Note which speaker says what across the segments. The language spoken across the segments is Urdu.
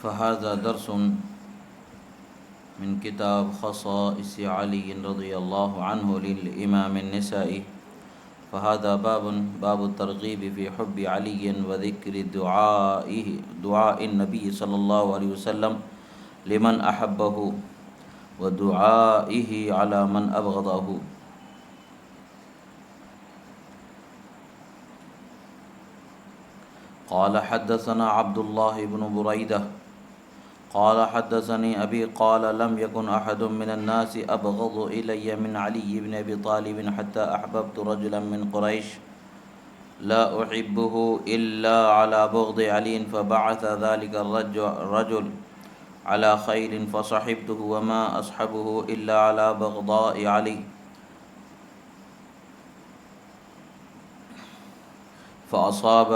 Speaker 1: فهذا درس من كتاب خصائص علي رضي الله عنه للإمام النسائي. فهذا باب الترغيب في حب علي وذكر دعاء النبي صلى الله عليه وسلم لمن أحبه ودعائه على من أبغضه. قال حدثنا عبد الله بن بريدة قال حدثني أبي قال لم يكن أحد من الناس أبغض إلي من علي بن أبي طالب حتى أحببت رجلا من قريش لا أحبه إلا على بغض علي فبعث ذلك الرجل على خير فصحبته وما أصحبه إلا على بغضاء علي فأصاب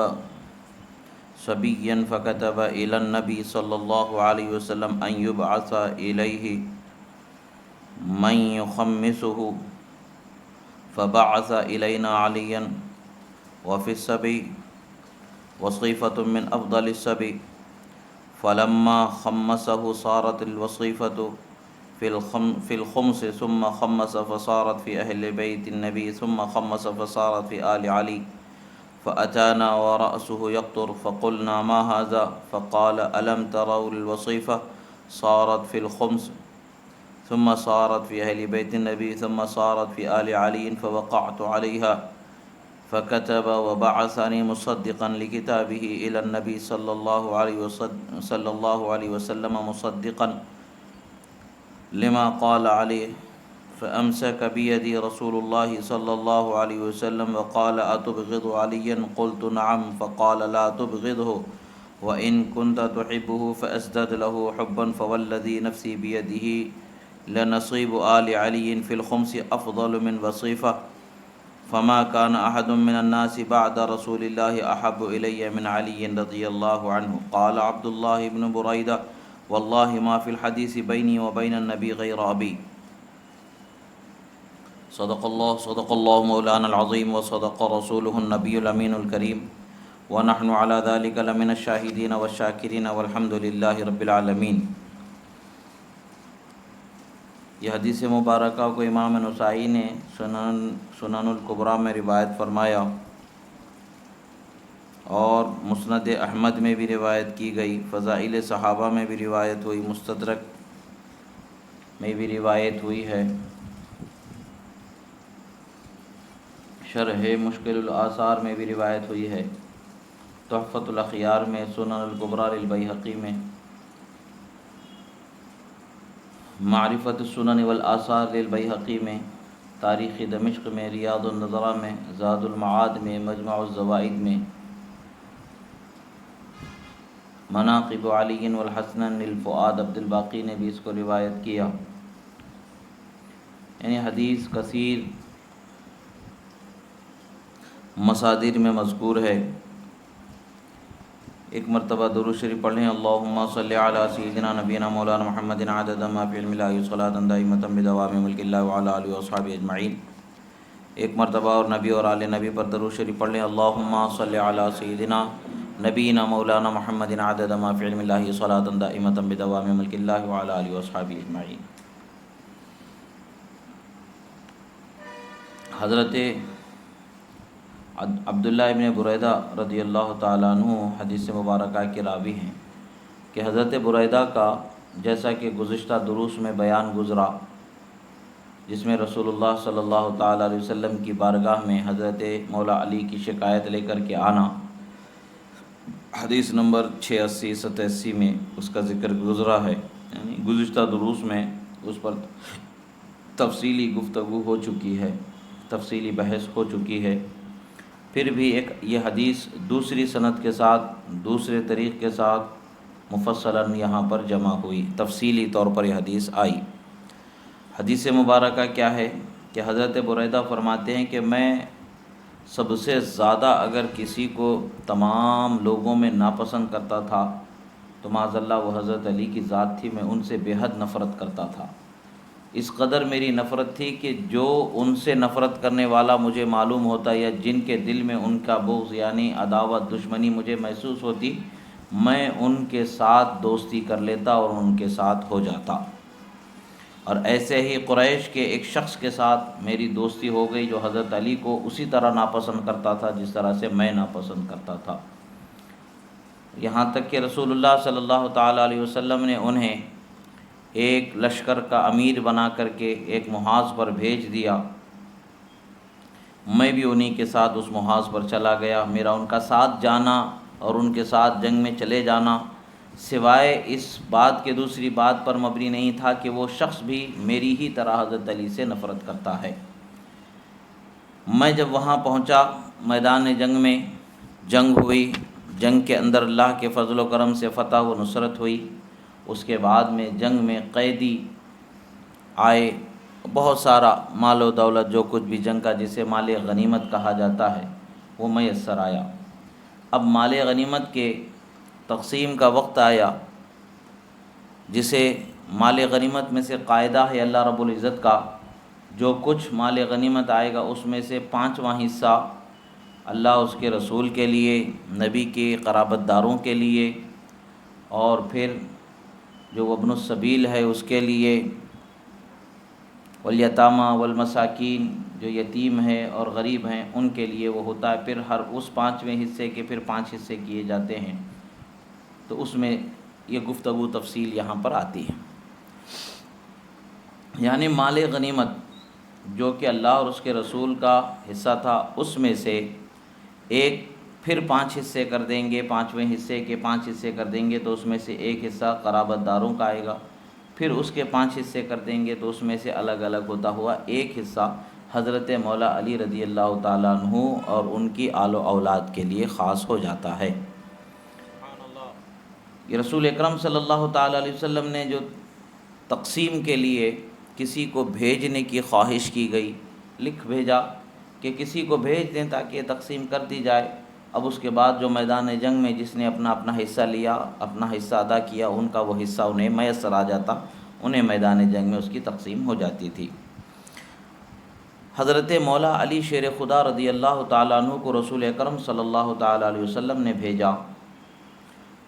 Speaker 1: صبيا فكتب إلى النبي صلى الله عليه وسلم أن يبعث إليه من يخمسه فبعث إلينا عليا وفي السبي وصيفة من أفضل السبي فلما خمسه صارت الوصيفة في الخمس ثم خمس فصارت في أهل بيت النبي ثم خمس فصارت في آل علي فأتانا ورأسه يقطر فقلنا ما هذا فقال ألم تروا الوصيفة صارت في الخمس ثم صارت في أهل بيت النبي ثم صارت في آل علي فوقعت عليها فكتب وبعثني مصدقا لكتابه إلى النبي صلى الله عليه وسلم مصدقا لما قال عليه فأمسك بيدي رسول الله صلى الله عليه وسلم وقال أتبغض عليا قلت نعم فقال لا تبغضه وإن كنت تحبه فأزدد له حبا فوالذي نفسي بيده لنصيب آل علي في الخمس أفضل من وصيفة فما كان أحد من الناس بعد رسول الله أحب إلي من علي رضي الله عنه. قال عبد الله بن بريدة والله ما في الحديث بيني وبين النبي غير أبي. صدق الله مولانا العظيم وصدق رسوله النبي الأمين الكريم ونحن على ذلك لمن الشاهدين والشاكرين والحمد لله رب العالمين. یہ حدیث مبارکہ کو امام نسائی نے سنن الکبریٰ میں روایت فرمایا اور مسند احمد میں بھی روایت کی گئی، فضائل صحابہ میں بھی روایت ہوئی، مستدرک میں بھی روایت ہوئی ہے، شرح مشکل الآثار میں بھی روایت ہوئی ہے، تحفۃ الاخیار میں، سنن الکبریٰ للبیہقی میں، معرفت السنن والآثار للبیہقی میں، تاریخ دمشق میں، ریاض النظرہ میں، زاد المعاد میں، مجمع الزوائد میں، مناقب علی والحسن للفؤاد عبد الباقی نے بھی اس کو روایت کیا. یعنی حدیث کثیر مصادر میں مذکور ہے. ایک مرتبہ درود شریف پڑھ لیں، اللہم صلی علی سیدنا نبینا مولانا محمد عدد ما فی علم اللہ صلاۃ دائمۃ بدوام ملک اللہ وعلی آلہ واصحابہ اجمعین. ایک مرتبہ اور نبی اور آل نبی پر درود شریف پڑھ لیں، اللہم صلی علی سیدنا نبینا مولانا محمد عدد ما فی علم اللہ صلاۃ دائمۃ بدوام ملک اللہ وعلی آلہ واصحابہ اجمعین. حضرت عبداللہ ابن بریدہ رضی اللہ تعالیٰ عنہ حدیث مبارکہ کے راوی ہیں کہ حضرت بریدہ کا جیسا کہ گزشتہ دروس میں بیان گزرا، جس میں رسول اللہ صلی اللہ تعالیٰ علیہ وسلم کی بارگاہ میں حضرت مولا علی کی شکایت لے کر کے آنا، حدیث نمبر 86-87 میں اس کا ذکر گزرا ہے. یعنی گزشتہ دروس میں اس پر تفصیلی گفتگو ہو چکی ہے، تفصیلی بحث ہو چکی ہے. پھر بھی ایک یہ حدیث دوسری سند کے ساتھ، دوسرے طریق کے ساتھ مفصلاً یہاں پر جمع ہوئی، تفصیلی طور پر یہ حدیث آئی. حدیث مبارکہ کیا ہے کہ حضرت بریدہ فرماتے ہیں کہ میں سب سے زیادہ اگر کسی کو تمام لوگوں میں ناپسند کرتا تھا تو معاذ اللہ وہ حضرت علی کی ذات تھی. میں ان سے بے حد نفرت کرتا تھا. اس قدر میری نفرت تھی کہ جو ان سے نفرت کرنے والا مجھے معلوم ہوتا یا جن کے دل میں ان کا بغض یعنی عداوت دشمنی مجھے محسوس ہوتی، میں ان کے ساتھ دوستی کر لیتا اور ان کے ساتھ ہو جاتا۔ اور ایسے ہی قریش کے ایک شخص کے ساتھ میری دوستی ہو گئی جو حضرت علی کو اسی طرح ناپسند کرتا تھا جس طرح سے میں ناپسند کرتا تھا، یہاں تک کہ رسول اللہ صلی اللہ تعالیٰ علیہ وسلم نے انہیں ایک لشکر کا امیر بنا کر کے ایک محاذ پر بھیج دیا۔ میں بھی انہی کے ساتھ اس محاذ پر چلا گیا۔ میرا ان کا ساتھ جانا اور ان کے ساتھ جنگ میں چلے جانا سوائے اس بات کے دوسری بات پر مبنی نہیں تھا کہ وہ شخص بھی میری ہی طرح حضرت علی سے نفرت کرتا ہے۔ میں جب وہاں پہنچا، میدان جنگ میں جنگ ہوئی، جنگ کے اندر اللہ کے فضل و کرم سے فتح و نصرت ہوئی۔ اس کے بعد میں جنگ میں قیدی آئے، بہت سارا مال و دولت جو کچھ بھی جنگ کا جسے مال غنیمت کہا جاتا ہے وہ میسر آیا۔ اب مال غنیمت کے تقسیم کا وقت آیا، جسے مال غنیمت میں سے قاعدہ ہے اللہ رب العزت کا، جو کچھ مال غنیمت آئے گا اس میں سے 5واں حصہ اللہ اس کے رسول کے لیے، نبی کے قرابت داروں کے لیے، اور پھر جو ابن السبیل ہے اس کے لیے، والیتامى والمساکین جو یتیم ہے اور غریب ہیں ان کے لیے وہ ہوتا ہے۔ پھر ہر اس 5ویں حصے کے پھر 5 حصے کیے جاتے ہیں، تو اس میں یہ گفتگو تفصیل یہاں پر آتی ہے۔ یعنی مال غنیمت جو کہ اللہ اور اس کے رسول کا حصہ تھا اس میں سے ایک پھر 5 حصے کر دیں گے، 5ویں حصے کے 5 حصے کر دیں گے تو اس میں سے ایک حصہ قرابت داروں کا آئے گا، پھر اس کے 5 حصے کر دیں گے تو اس میں سے الگ الگ ہوتا ہوا ایک حصہ حضرت مولا علی رضی اللہ تعالیٰ عنہ اور ان کی آل و اولاد کے لیے خاص ہو جاتا ہے۔ یہ رسول اکرم صلی اللہ تعالیٰ علیہ وسلم نے جو تقسیم کے لیے کسی کو بھیجنے کی خواہش کی گئی، لکھ بھیجا کہ کسی کو بھیج دیں تاکہ یہ تقسیم کر دی جائے۔ اب اس کے بعد جو میدان جنگ میں جس نے اپنا حصہ لیا، اپنا حصہ ادا کیا، ان کا وہ حصہ انہیں میسر آ جاتا، انہیں میدان جنگ میں اس کی تقسیم ہو جاتی تھی۔ حضرت مولا علی شیر خدا رضی اللہ تعالیٰ عنہ کو رسول اکرم صلی اللہ تعالیٰ علیہ وسلم نے بھیجا۔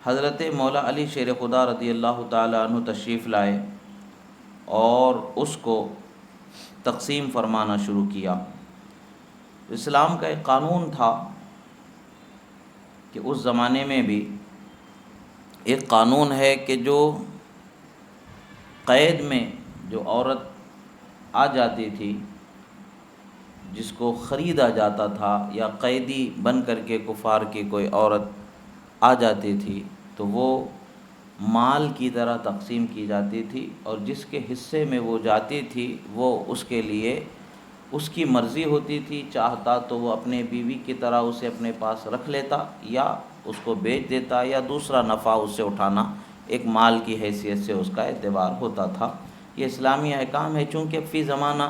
Speaker 1: حضرت مولا علی شیر خدا رضی اللہ تعالیٰ عنہ تشریف لائے اور اس کو تقسیم فرمانا شروع کیا۔ اسلام کا ایک قانون تھا کہ اس زمانے میں بھی ایک قانون ہے کہ جو قید میں جو عورت آ جاتی تھی، جس کو خریدا جاتا تھا، یا قیدی بن کر کے کفار کی کوئی عورت آ جاتی تھی تو وہ مال کی طرح تقسیم کی جاتی تھی، اور جس کے حصے میں وہ جاتی تھی وہ اس کے لیے اس کی مرضی ہوتی تھی، چاہتا تو وہ اپنے بیوی کی طرح اسے اپنے پاس رکھ لیتا یا اس کو بیچ دیتا، یا دوسرا نفع اس سے اٹھانا ایک مال کی حیثیت سے اس کا اعتبار ہوتا تھا۔ یہ اسلامی احکام ہے۔ چونکہ فی زمانہ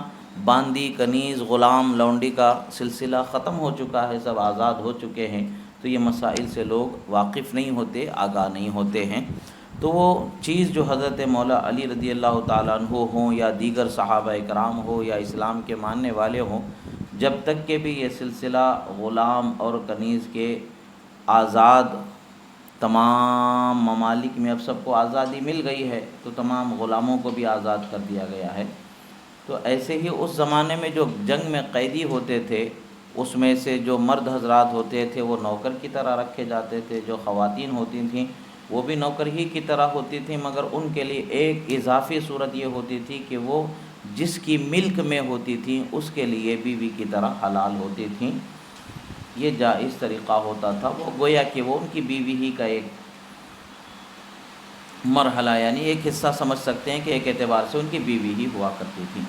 Speaker 1: باندی، کنیز، غلام، لونڈی کا سلسلہ ختم ہو چکا ہے، سب آزاد ہو چکے ہیں، تو یہ مسائل سے لوگ واقف نہیں ہوتے، آگاہ نہیں ہوتے ہیں۔ تو وہ چیز جو حضرت مولا علی رضی اللہ تعالیٰ عنہ ہوں یا دیگر صحابہ کرام ہو یا اسلام کے ماننے والے ہوں، جب تک کہ بھی یہ سلسلہ غلام اور کنیز کے آزاد، تمام ممالک میں اب سب کو آزادی مل گئی ہے تو تمام غلاموں کو بھی آزاد کر دیا گیا ہے۔ تو ایسے ہی اس زمانے میں جو جنگ میں قیدی ہوتے تھے اس میں سے جو مرد حضرات ہوتے تھے وہ نوکر کی طرح رکھے جاتے تھے، جو خواتین ہوتی تھیں وہ بھی نوکر ہی کی طرح ہوتی تھیں، مگر ان کے لیے ایک اضافی صورت یہ ہوتی تھی کہ وہ جس کی ملک میں ہوتی تھیں اس کے لیے بیوی کی طرح حلال ہوتی تھیں۔ یہ جائز طریقہ ہوتا تھا، وہ گویا کہ وہ ان کی بیوی ہی کا ایک مرحلہ، یعنی ایک حصہ سمجھ سکتے ہیں کہ ایک اعتبار سے ان کی بیوی ہی ہوا کرتی تھی۔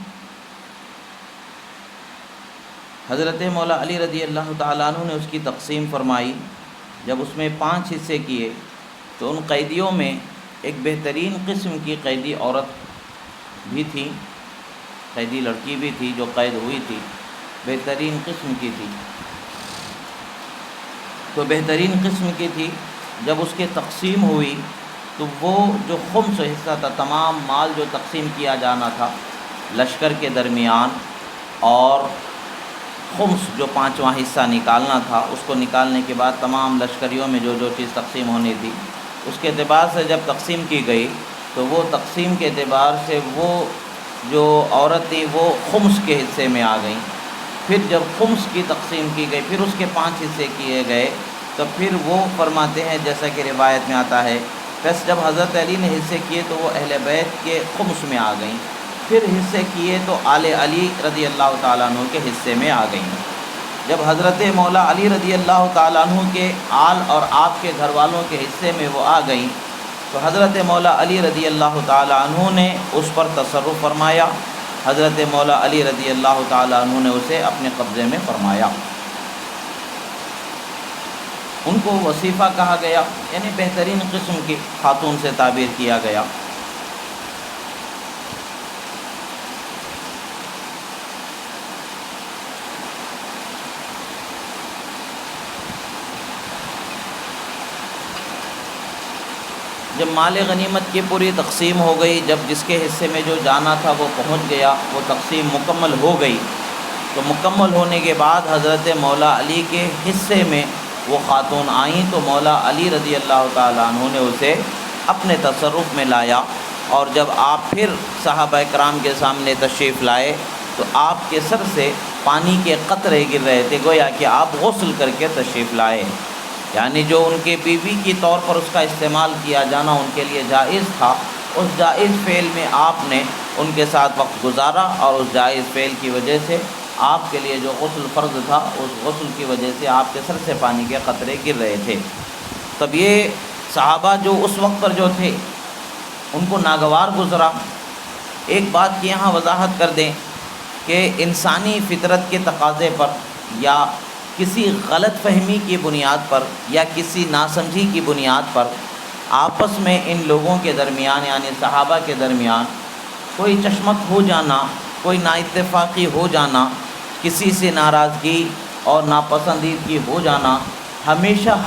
Speaker 1: حضرت مولا علی رضی اللہ تعالیٰ عنہ نے اس کی تقسیم فرمائی۔ جب اس میں 5 حصے کیے تو ان قیدیوں میں ایک بہترین قسم کی قیدی عورت بھی تھی، قیدی لڑکی بھی تھی جو قید ہوئی تھی، بہترین قسم کی تھی۔ تو بہترین قسم کی تھی، جب اس کی تقسیم ہوئی تو وہ جو خمس حصہ تھا، تمام مال جو تقسیم کیا جانا تھا لشکر کے درمیان اور خمس جو پانچواں حصہ نکالنا تھا، اس کو نکالنے کے بعد تمام لشکریوں میں جو چیز تقسیم ہونی تھی اس کے اعتبار سے جب تقسیم کی گئی تو وہ تقسیم کے اعتبار سے وہ جو عورت تھی وہ خمس کے حصے میں آ گئیں۔ پھر جب خمس کی تقسیم کی گئی پھر اس کے 5 حصے کیے گئے تو پھر وہ فرماتے ہیں جیسا کہ روایت میں آتا ہے، بس جب حضرت علی نے حصے کیے تو وہ اہل بیت کے خمس میں آ گئیں، پھر حصے کیے تو آل علی رضی اللہ تعالیٰ عنہ کے حصے میں آ گئیں۔ جب حضرت مولا علی رضی اللہ تعالیٰ عنہ کے آل اور آپ کے گھر والوں کے حصے میں وہ آ گئیں تو حضرت مولا علی رضی اللہ تعالیٰ عنہ نے اس پر تصرف فرمایا، حضرت مولا علی رضی اللہ تعالیٰ عنہ نے اسے اپنے قبضے میں فرمایا۔ ان کو وصیفہ کہا گیا، یعنی بہترین قسم کی خاتون سے تعبیر کیا گیا۔ جب مال غنیمت کی پوری تقسیم ہو گئی، جب جس کے حصے میں جو جانا تھا وہ پہنچ گیا، وہ تقسیم مکمل ہو گئی، تو مکمل ہونے کے بعد حضرت مولا علی کے حصے میں وہ خاتون آئیں تو مولا علی رضی اللہ تعالیٰ عنہ نے اسے اپنے تصرف میں لایا، اور جب آپ پھر صحابہ کرام کے سامنے تشریف لائے تو آپ کے سر سے پانی کے قطرے گر رہے تھے، گویا کہ آپ غسل کر کے تشریف لائے، یعنی جو ان کے بیوی کی طور پر اس کا استعمال کیا جانا ان کے لیے جائز تھا، اس جائز فعل میں آپ نے ان کے ساتھ وقت گزارا، اور اس جائز فعل کی وجہ سے آپ کے لیے جو غسل فرض تھا اس غسل کی وجہ سے آپ کے سر سے پانی کے قطرے گر رہے تھے۔ تب یہ صحابہ جو اس وقت پر جو تھے ان کو ناگوار گزرا۔ ایک بات کی یہاں وضاحت کر دیں کہ انسانی فطرت کے تقاضے پر یا کسی غلط فہمی کی بنیاد پر یا کسی ناسمجھی کی بنیاد پر آپس میں ان لوگوں کے درمیان یعنی صحابہ کے درمیان کوئی چشمک ہو جانا، کوئی نااتفاقی ہو جانا، کسی سے ناراضگی اور ناپسندیدگی ہو جانا ہمیشہ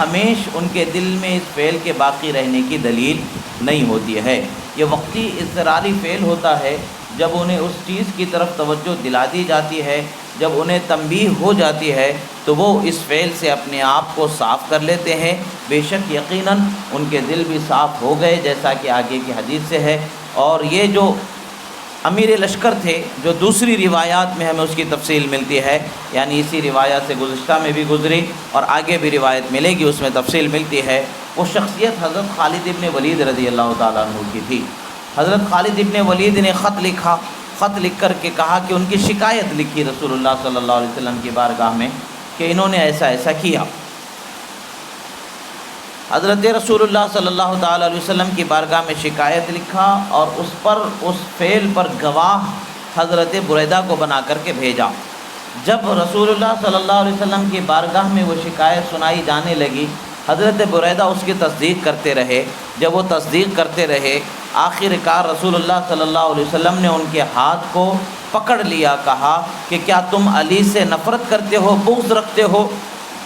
Speaker 1: ان کے دل میں اس فعل کے باقی رہنے کی دلیل نہیں ہوتی ہے۔ یہ وقتی اضطراری فعل ہوتا ہے، جب انہیں اس چیز کی طرف توجہ دلا دی جاتی ہے، جب انہیں تنبیہ ہو جاتی ہے تو وہ اس فعل سے اپنے آپ کو صاف کر لیتے ہیں، بے شک یقیناً ان کے دل بھی صاف ہو گئے، جیسا کہ آگے کی حدیث سے ہے۔ اور یہ جو امیر لشکر تھے، جو دوسری روایات میں ہمیں اس کی تفصیل ملتی ہے، یعنی اسی روایت سے گزشتہ میں بھی گزری اور آگے بھی روایت ملے گی، اس میں تفصیل ملتی ہے، وہ شخصیت حضرت خالد ابن ولید رضی اللہ تعالیٰ عنہ کی تھی۔ حضرت خالد ابن ولید نے خط لکھا، خط لکھ کر کے کہا کہ ان کی شکایت لکھی رسول اللہ صلی اللہ علیہ وسلم کی بارگاہ میں کہ انہوں نے ایسا ایسا کیا۔ حضرت رسول اللہ صلی اللہ تعالیٰ علیہ وسلم کی بارگاہ میں شکایت لکھا اور اس فعل پر گواہ حضرت بریدہ کو بنا کر کے بھیجا۔ جب رسول اللہ صلی اللہ علیہ وسلم کی بارگاہ میں وہ شکایت سنائی جانے لگی، حضرت بریدہ اس کی تصدیق کرتے رہے۔ جب وہ تصدیق کرتے رہے، آخر کار رسول اللہ صلی اللہ علیہ وسلم نے ان کے ہاتھ کو پکڑ لیا، کہا کہ کیا تم علی سے نفرت کرتے ہو، بغض رکھتے ہو؟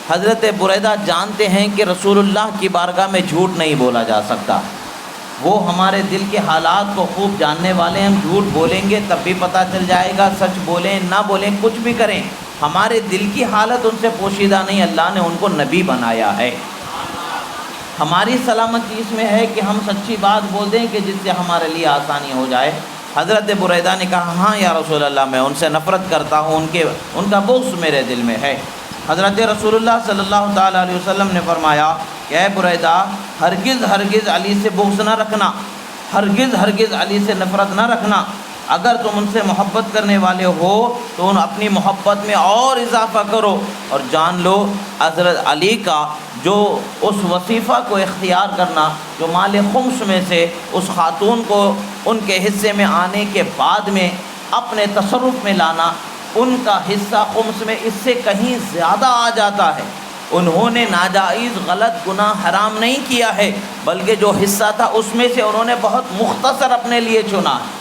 Speaker 1: حضرت بریدہ جانتے ہیں کہ رسول اللہ کی بارگاہ میں جھوٹ نہیں بولا جا سکتا، وہ ہمارے دل کے حالات کو خوب جاننے والے ہیں، ہم جھوٹ بولیں گے تب بھی پتہ چل جائے گا، سچ بولیں نہ بولیں کچھ بھی کریں، ہمارے دل کی حالت ان سے پوشیدہ نہیں، اللہ نے ان کو نبی بنایا ہے۔ ہماری سلامتی اس میں ہے کہ ہم سچی بات بول دیں کہ جس سے ہمارے لیے آسانی ہو جائے۔ حضرت بریدہ نے کہا ہاں یا رسول اللہ، میں ان سے نفرت کرتا ہوں، ان کا بغض میرے دل میں ہے۔ حضرت رسول اللہ صلی اللہ تعالیٰ علیہ وسلم نے فرمایا کہ اے بریدہ، ہرگز علی سے بغض نہ رکھنا، ہرگز علی سے نفرت نہ رکھنا، اگر تم ان سے محبت کرنے والے ہو تو ان اپنی محبت میں اور اضافہ کرو، اور جان لو حضرت علی کا جو اس وصیفہ کو اختیار کرنا، جو مال خمس میں سے اس خاتون کو ان کے حصے میں آنے کے بعد میں اپنے تصرف میں لانا، ان کا حصہ خمس میں اس سے کہیں زیادہ آ جاتا ہے۔ انہوں نے ناجائز غلط گناہ حرام نہیں کیا ہے، بلکہ جو حصہ تھا اس میں سے انہوں نے بہت مختصر اپنے لیے چنا ہے۔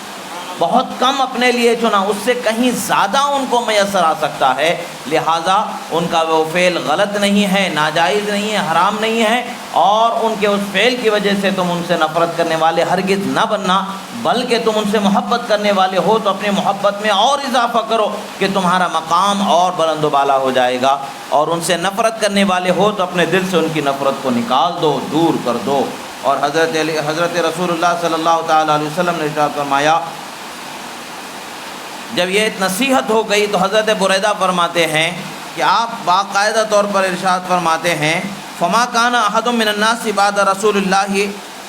Speaker 1: بہت کم اپنے لیے چنا، اس سے کہیں زیادہ ان کو میسر آ سکتا ہے، لہٰذا ان کا وہ فعل غلط نہیں ہے، ناجائز نہیں ہے، حرام نہیں ہے، اور ان کے اس فعل کی وجہ سے تم ان سے نفرت کرنے والے ہرگز نہ بننا، بلکہ تم ان سے محبت کرنے والے ہو تو اپنی محبت میں اور اضافہ کرو کہ تمہارا مقام اور بلند و بالا ہو جائے گا، اور ان سے نفرت کرنے والے ہو تو اپنے دل سے ان کی نفرت کو نکال دو، دور کر دو۔ اور حضرت رسول اللہ صلی اللہ تعالیٰ علیہ وسلم نے ارشاد فرمایا، جب یہ نصیحت ہو گئی تو حضرت بریدہ فرماتے ہیں کہ آپ باقاعدہ طور پر ارشاد فرماتے ہیں، فما کان احد من الناس بعد رسول اللہ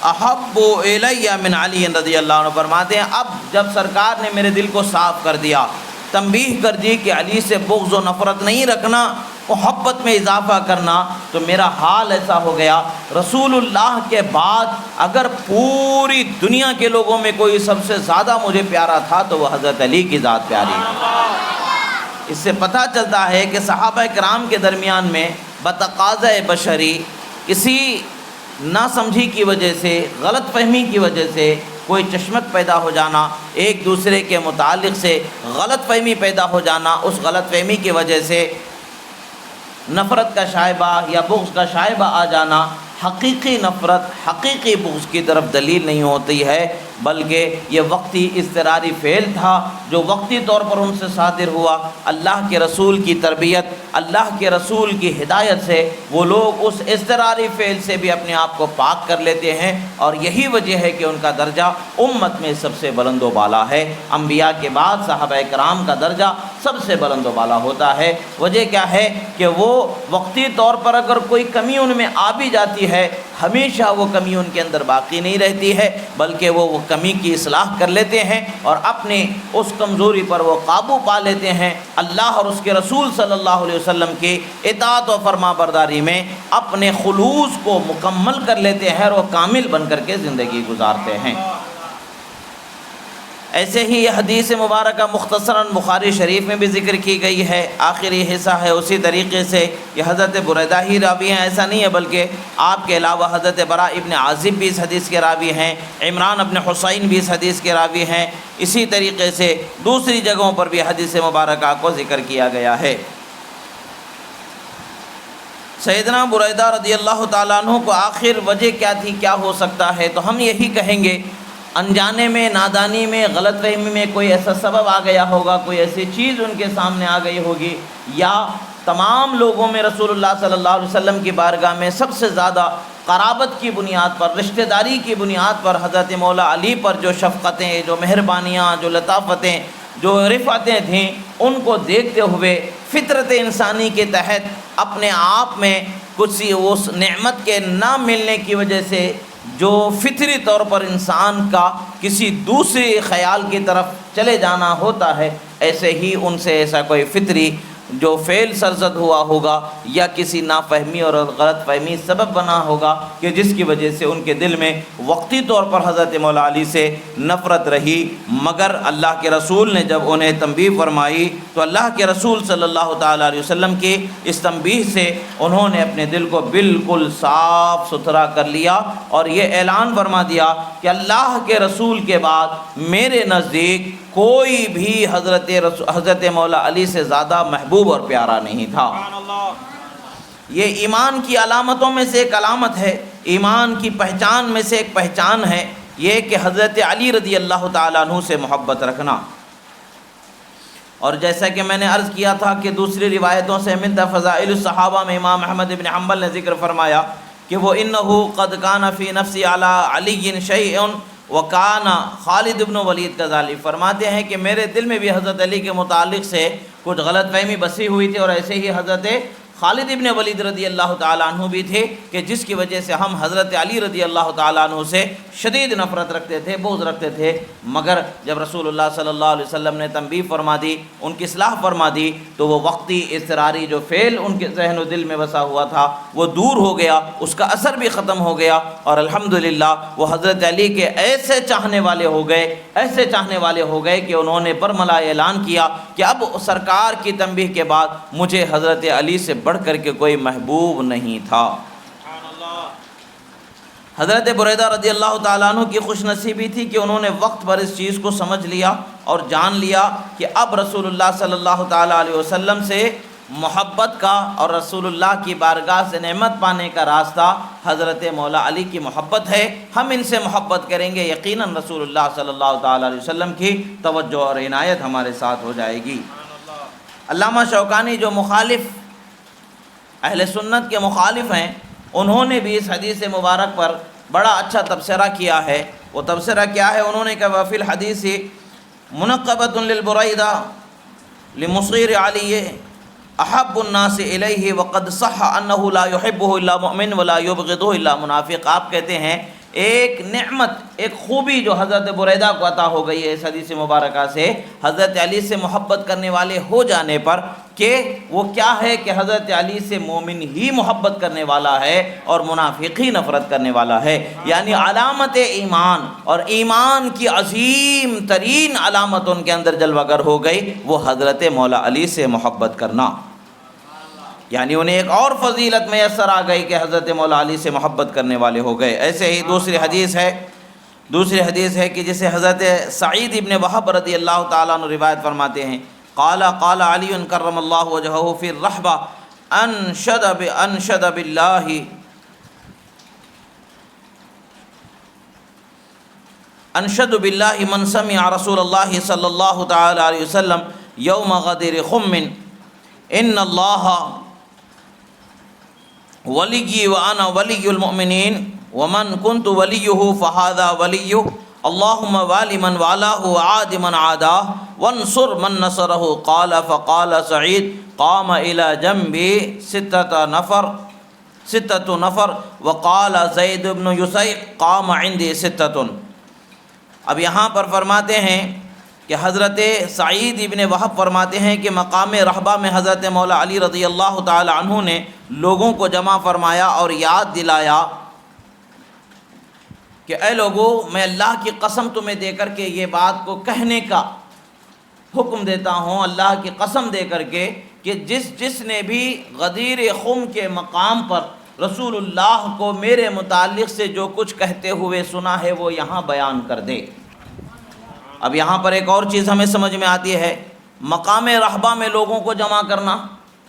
Speaker 1: احب الی من علی رضی اللہ عنہ، فرماتے ہیں اب جب سرکار نے میرے دل کو صاف کر دیا، تنبیہ کر دی کہ علی سے بغض و نفرت نہیں رکھنا، محبت میں اضافہ کرنا، تو میرا حال ایسا ہو گیا، رسول اللہ کے بعد اگر پوری دنیا کے لوگوں میں کوئی سب سے زیادہ مجھے پیارا تھا تو وہ حضرت علی کی ذات پیاری ہے۔ اس سے پتہ چلتا ہے کہ صحابہ کرام کے درمیان میں بتقاضۂ بشری کسی ناسمجھی کی وجہ سے، غلط فہمی کی وجہ سے کوئی چشمک پیدا ہو جانا، ایک دوسرے کے متعلق سے غلط فہمی پیدا ہو جانا، اس غلط فہمی کی وجہ سے نفرت کا شائبہ یا بغض کا شائبہ آ جانا، حقیقی نفرت حقیقی بغض کی طرف دلیل نہیں ہوتی ہے، بلکہ یہ وقتی اضطراری فعل تھا جو وقتی طور پر ان سے صادر ہوا۔ اللہ کے رسول کی تربیت، اللہ کے رسول کی ہدایت سے وہ لوگ اس اضطراری فعل سے بھی اپنے آپ کو پاک کر لیتے ہیں، اور یہی وجہ ہے کہ ان کا درجہ امت میں سب سے بلند و بالا ہے۔ انبیاء کے بعد صحابہ کرام کا درجہ سب سے بلند و بالا ہوتا ہے۔ وجہ کیا ہے کہ وہ وقتی طور پر اگر کوئی کمی ان میں آ بھی جاتی ہے، ہمیشہ وہ کمی ان کے اندر باقی نہیں رہتی ہے، بلکہ وہ کمی کی اصلاح کر لیتے ہیں اور اپنے اس کمزوری پر وہ قابو پا لیتے ہیں، اللہ اور اس کے رسول صلی اللہ علیہ وسلم کی اطاعت و فرما برداری میں اپنے خلوص کو مکمل کر لیتے ہیں اور وہ کامل بن کر کے زندگی گزارتے ہیں۔ ایسے ہی یہ حدیث مبارکہ مختصراً بخاری شریف میں بھی ذکر کی گئی ہے، آخری حصہ ہے اسی طریقے سے، یہ حضرت بریدہ ہی راوی ہیں ایسا نہیں ہے، بلکہ آپ کے علاوہ حضرت براء ابن عازب بھی اس حدیث کے راوی ہیں، عمران ابن حسین بھی اس حدیث کے راوی ہیں، اسی طریقے سے دوسری جگہوں پر بھی حدیث مبارکہ کو ذکر کیا گیا ہے۔ سیدنا بریدہ رضی اللہ تعالیٰ عنہ کو آخر وجہ کیا تھی، کیا ہو سکتا ہے، تو ہم یہی کہیں گے انجانے میں، نادانی میں، غلط فہمی میں کوئی ایسا سبب آ گیا ہوگا، کوئی ایسی چیز ان کے سامنے آ گئی ہوگی، یا تمام لوگوں میں رسول اللہ صلی اللہ علیہ وسلم کی بارگاہ میں سب سے زیادہ قرابت کی بنیاد پر، رشتہ داری کی بنیاد پر حضرت مولا علی پر جو شفقتیں، جو مہربانیاں، جو لطافتیں، جو رفعتیں تھیں، ان کو دیکھتے ہوئے فطرت انسانی کے تحت اپنے آپ میں کچھ اس نعمت کے نہ ملنے کی وجہ سے جو فطری طور پر انسان کا کسی دوسرے خیال کی طرف چلے جانا ہوتا ہے، ایسے ہی ان سے ایسا کوئی فطری جو فعل سرزد ہوا ہوگا یا کسی نافہمی اور غلط فہمی سبب بنا ہوگا کہ جس کی وجہ سے ان کے دل میں وقتی طور پر حضرت مولا علی سے نفرت رہی، مگر اللہ کے رسول نے جب انہیں تنبیہ فرمائی تو اللہ کے رسول صلی اللہ تعالیٰ علیہ وسلم کی اس تنبیہ سے انہوں نے اپنے دل کو بالکل صاف ستھرا کر لیا اور یہ اعلان فرما دیا کہ اللہ کے رسول کے بعد میرے نزدیک کوئی بھی حضرت مولا علی سے زیادہ محبوب اور پیارا نہیں تھا۔ یہ ایمان کی علامتوں میں سے ایک علامت ہے، ایمان کی پہچان میں سے ایک پہچان ہے یہ کہ حضرت علی رضی اللہ تعالیٰ عنہ سے محبت رکھنا۔ اور جیسا کہ میں نے عرض کیا تھا کہ دوسری روایتوں سے ملتا فضائل الصحابہ میں امام احمد بن حنبل نے ذکر فرمایا کہ وہ انہو قد کان فی نفسی علی علی شیء وکانا خالد ابن ولید کذالک، فرماتے ہیں کہ میرے دل میں بھی حضرت علی کے متعلق سے کچھ غلط فہمی بسی ہوئی تھی، اور ایسے ہی حضرت خالد ابن ولید رضی اللہ تعالیٰ عنہ بھی تھے کہ جس کی وجہ سے ہم حضرت علی رضی اللہ تعالیٰ عنہ سے شدید نفرت رکھتے تھے، بغض رکھتے تھے، مگر جب رسول اللہ صلی اللہ علیہ وسلم نے تنبیہ فرما دی، ان کی اصلاح فرما دی، تو وہ وقتی اضطراری جو فعل ان کے ذہن و دل میں بسا ہوا تھا وہ دور ہو گیا، اس کا اثر بھی ختم ہو گیا، اور الحمدللہ وہ حضرت علی کے ایسے چاہنے والے ہو گئے، ایسے چاہنے والے ہو گئے کہ انہوں نے برملا اعلان کیا کہ اب سرکار کی تنبیہ کے بعد مجھے حضرت علی سے بڑھ کر کے کوئی محبوب نہیں تھا۔ حضرت بریدہ رضی اللہ تعالیٰ عنہ کی خوش نصیبی تھی کہ انہوں نے وقت پر اس چیز کو سمجھ لیا اور جان لیا کہ اب رسول اللہ صلی اللہ تعالیٰ علیہ وسلم سے محبت کا اور رسول اللہ کی بارگاہ سے نعمت پانے کا راستہ حضرت مولا علی کی محبت ہے. ہم ان سے محبت کریں گے، یقیناً رسول اللہ صلی اللہ تعالیٰ علیہ وسلم کی توجہ اور عنایت ہمارے ساتھ ہو جائے گی. علامہ شوکانی جو مخالف اہل سنت کے مخالف ہیں، انہوں نے بھی اس حدیث مبارک پر بڑا اچھا تبصرہ کیا ہے. وہ تبصرہ کیا ہے؟ انہوں نے کہا فی الحدیث منقبۃ للبریدہ لمصیر علی احب الناس الیہ وقد صح انہ لا یحبہ الا مؤمن ولا یبغضہ الا منافق. آپ کہتے ہیں ایک نعمت، ایک خوبی جو حضرت بریدہ کو عطا ہو گئی ہے اس حدیث مبارکہ سے، حضرت علی سے محبت کرنے والے ہو جانے پر، کہ وہ کیا ہے کہ حضرت علی سے مومن ہی محبت کرنے والا ہے اور منافق ہی نفرت کرنے والا ہے. یعنی علامت ایمان اور ایمان کی عظیم ترین علامت ان کے اندر جلوہ گر ہو گئی، وہ حضرت مولا علی سے محبت کرنا. یعنی انہیں ایک اور فضیلت میسر آ گئی کہ حضرت مولا علی سے محبت کرنے والے ہو گئے. ایسے ہی دوسری حدیث ہے کہ جسے حضرت سعید ابن وہب رضی اللہ تعالیٰ عنہ روایت فرماتے ہیں، قال علی کرم اللہ وجہہ فی الرحبہ انشد باللہ من سمع رسول اللہ صلی اللہ تعالیٰ علیہ وسلم یوم غدر خم ان اللہ ولی وانا ولی المؤمنین ومن کنت ولیہ فہذا ولی اللہم والی من والاہ وعاد من عاداہ وانصر من نصرہ. قال فقال سعید قام الى جنبی ستۃ نفر وقال زید بن یسیق قام عندی ستۃ. اب یہاں پر فرماتے ہیں کہ حضرت سعید ابن وہب فرماتے ہیں کہ مقام رحبہ میں حضرت مولا علی رضی اللہ تعالی عنہ نے لوگوں کو جمع فرمایا اور یاد دلایا کہ اے لوگو، میں اللہ کی قسم تمہیں دے کر کے یہ بات کو کہنے کا حکم دیتا ہوں، اللہ کی قسم دے کر کے، کہ جس نے بھی غدیر خم کے مقام پر رسول اللہ کو میرے متعلق سے جو کچھ کہتے ہوئے سنا ہے وہ یہاں بیان کر دے. اب یہاں پر ایک اور چیز ہمیں سمجھ میں آتی ہے، مقام رحبہ میں لوگوں کو جمع کرنا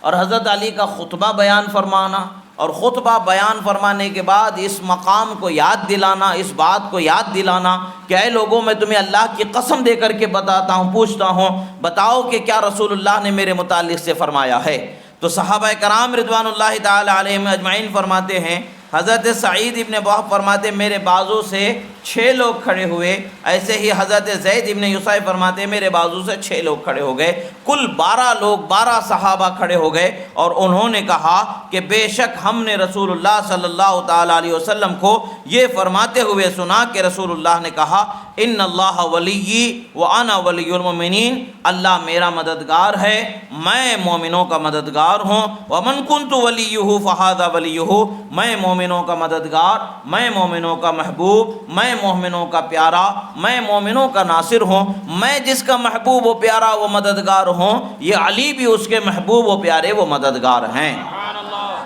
Speaker 1: اور حضرت علی کا خطبہ بیان فرمانا، اور خطبہ بیان فرمانے کے بعد اس مقام کو یاد دلانا، اس بات کو یاد دلانا کہ اے لوگوں، میں تمہیں اللہ کی قسم دے کر کے بتاتا ہوں، پوچھتا ہوں، بتاؤ کہ کیا رسول اللہ نے میرے متعلق سے فرمایا ہے. تو صحابہ کرام رضوان اللہ تعالی علیہم اجمعین فرماتے ہیں، حضرت سعید ابن وہب فرماتے میرے بازو سے 6 لوگ کھڑے ہوئے. ایسے ہی حضرت زید ابن یسیع فرماتے میرے بازو سے 6 لوگ کھڑے ہو گئے. کل 12 صحابہ کھڑے ہو گئے اور انہوں نے کہا کہ بے شک ہم نے رسول اللہ صلی اللہ تعالیٰ علیہ وسلم کو یہ فرماتے ہوئے سنا کہ رسول اللہ نے کہا ان اللہ ولی وانا ولی المؤمنین، اللہ میرا مددگار ہے، میں مومنوں کا مددگار ہوں. ومن کنت ولیہ فہذا ولیہ، میں مومنوں کا مددگار، میں مومنوں کا محبوب، میں مومنوں کا پیارا، میں مومنوں کا ناصر ہوں. میں جس کا محبوب و پیارا وہ مددگار ہوں، یہ علی بھی اس کے محبوب و پیارے وہ مددگار ہیں.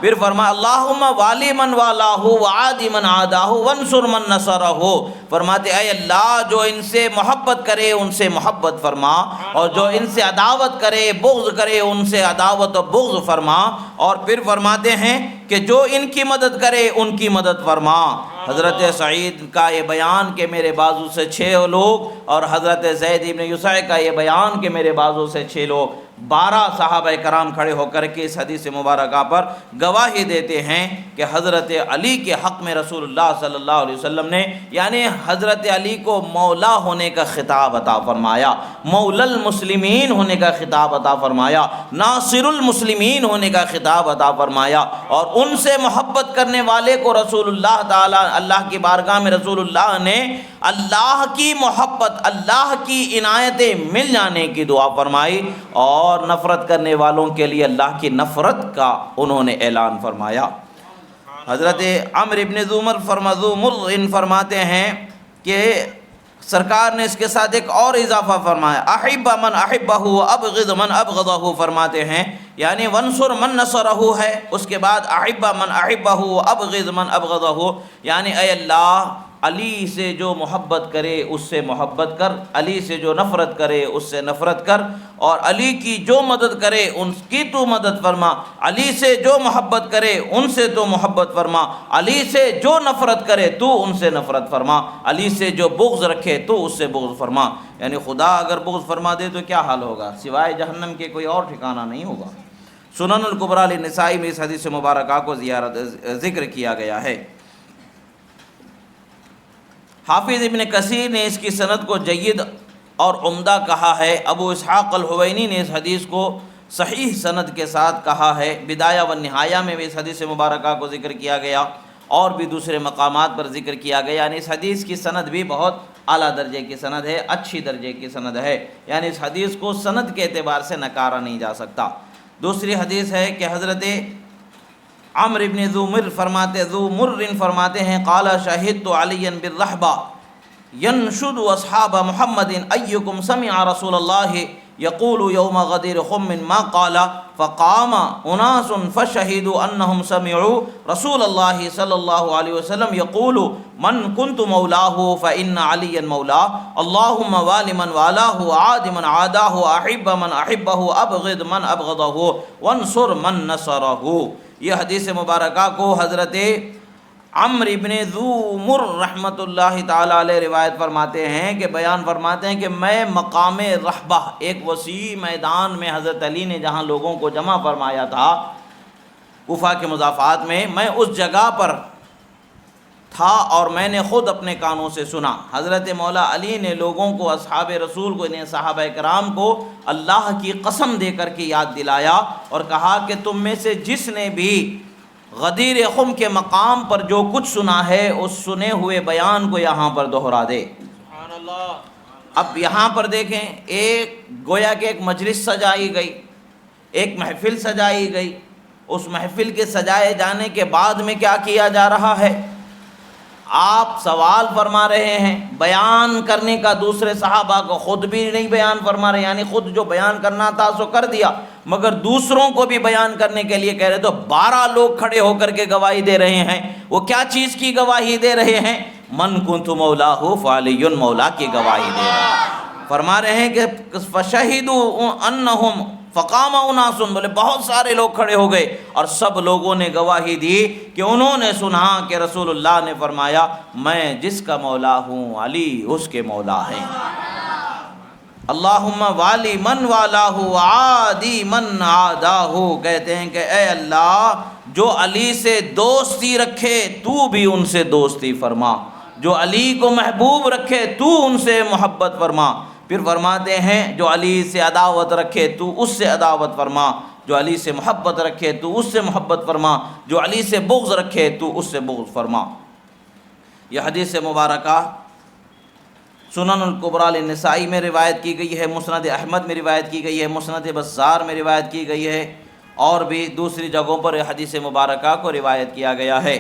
Speaker 1: پھر فرمایا اللہم والی من والاہ وعادی من عاداہ وانصر من نصرہ. فرماتے اے اللہ، جو ان سے محبت کرے ان سے محبت فرما، اور جو ان سے عداوت کرے بغض کرے ان سے عداوت و بغض فرما. اور پھر فرماتے ہیں کہ جو ان کی مدد کرے ان کی مدد فرما. حضرت سعید کا یہ بیان کہ میرے بازو سے 6 لوگ، اور حضرت زید ابن یسیع کا یہ بیان کہ میرے بازو سے 6 لوگ، 12 صحابہ کرام کھڑے ہو کر کے اس حدیث مبارکہ پر گواہی دیتے ہیں کہ حضرت علی کے حق میں رسول اللہ صلی اللہ علیہ وسلم نے، یعنی حضرت علی کو مولا ہونے کا خطاب عطا فرمایا، مولا المسلمین ہونے کا خطاب عطا فرمایا، ناصر المسلمین ہونے کا خطاب عطا فرمایا. اور ان سے محبت کرنے والے کو رسول اللہ تعالی، اللہ کی بارگاہ میں رسول اللہ نے اللہ کی محبت، اللہ کی عنایتیں مل جانے کی دعا فرمائی، اور نفرت کرنے والوں کے لیے اللہ کی نفرت کا انہوں نے اعلان فرمایا. حضرت عمرو ابن ذو مر فرماتے ہیں کہ سرکار نے اس کے ساتھ ایک اور اضافہ فرمایا، احب من احبہ ابغض من ابغضہ، فرماتے ہیں یعنی ونصر من نصرہ ہے، اس کے بعد احب من احبہ ابغض من ابغضہ، یعنی اے اللہ علی سے جو محبت کرے اس سے محبت کر، علی سے جو نفرت کرے اس سے نفرت کر، اور علی کی جو مدد کرے ان کی تو مدد فرما، علی سے جو محبت کرے ان سے تو محبت فرما، علی سے جو نفرت کرے تو ان سے نفرت فرما، علی سے جو بغض رکھے تو اس سے بغض فرما۔ یعنی خدا اگر بغض فرما دے تو کیا حال ہوگا، سوائے جہنم کے کوئی اور ٹھکانہ نہیں ہوگا۔ سنن الکبریٰ للنسائی میں اس حدیث مبارکہ کو ذکر کیا گیا ہے۔ حافظ ابن کثیر نے اس کی سند کو جید اور عمدہ کہا ہے، ابو اسحاق الحوینی نے اس حدیث کو صحیح سند کے ساتھ کہا ہے، بدایہ و نہایہ میں بھی اس حدیث مبارکہ کو ذکر کیا گیا اور بھی دوسرے مقامات پر ذکر کیا گیا، یعنی اس حدیث کی سند بھی بہت اعلیٰ درجے کی سند ہے، اچھی درجے کی سند ہے، یعنی اس حدیث کو سند کے اعتبار سے نکارا نہیں جا سکتا۔ دوسری حدیث ہے کہ حضرت عمرو بن ذو مر فرماتے ہیں، قال شہدت علی بالرحبہ ینشد اصحاب محمد ایکم سمع رسول اللہ یقول یوم غدیر خم ما قال فقام اناس فشہدوا انہم سمعوا رسول اللہ صلی اللہ علیہ وسلم یقول من کنت مولاہ فإن علی مولاہ اللہم وال من والاہ عاد من عاداہ احب من احبہ ابغض من ابغضہ وانصر من نصرہ۔ یہ حدیث مبارکہ کو حضرت عمرو بن ذو مر رحمۃ اللہ تعالیٰ علیہ روایت فرماتے ہیں کہ بیان فرماتے ہیں کہ میں مقام رحبہ، ایک وسیع میدان میں حضرت علی نے جہاں لوگوں کو جمع فرمایا تھا کوفہ کے مضافات میں اس جگہ پر تھا اور میں نے خود اپنے کانوں سے سنا، حضرت مولا علی نے لوگوں کو، اصحاب رسول کو، انہیں صحابہ کرام کو اللہ کی قسم دے کر کے یاد دلایا اور کہا کہ تم میں سے جس نے بھی غدیر خم کے مقام پر جو کچھ سنا ہے اس سنے ہوئے بیان کو یہاں پر دہرا دے۔ سبحان اللہ۔ اب یہاں پر دیکھیں، ایک گویا کہ ایک مجلس سجائی گئی، ایک محفل سجائی گئی، اس محفل کے سجائے جانے کے بعد میں کیا کیا جا رہا ہے، آپ سوال فرما رہے ہیں، بیان کرنے کا دوسرے صحابہ کو خود بھی نہیں بیان فرما رہے، یعنی خود جو بیان کرنا تھا سو کر دیا، مگر دوسروں کو بھی بیان کرنے کے لیے کہہ رہے، تو 12 لوگ کھڑے ہو کر کے گواہی دے رہے ہیں۔ وہ کیا چیز کی گواہی دے رہے ہیں؟ من کنت مولاہ فعلی مولا کی گواہی دے رہے ہیں۔ فرما رہے ہیں کہ فشہدوا انہم فقام اناس، بولے بہت سارے لوگ کھڑے ہو گئے اور سب لوگوں نے گواہی دی کہ انہوں نے سنا کہ رسول اللہ نے فرمایا میں جس کا مولا ہوں علی اس کے مولا ہیں۔ اللہم والی من والاہ عادی من عاداہ، کہتے ہیں کہ اے اللہ جو علی سے دوستی رکھے تو بھی ان سے دوستی فرما، جو علی کو محبوب رکھے تو ان سے محبت فرما۔ پھر فرماتے ہیں جو علی سے عداوت رکھے تو اس سے عداوت فرما، جو علی سے محبت رکھے تو اس سے محبت فرما، جو علی سے بغض رکھے تو اس سے بغض فرما۔ یہ حدیث مبارکہ سنن الکبریٰ للنسائی میں روایت کی گئی ہے، مسند احمد میں روایت کی گئی ہے، مسند بزار میں روایت کی گئی ہے، اور بھی دوسری جگہوں پر حدیث مبارکہ کو روایت کیا گیا ہے۔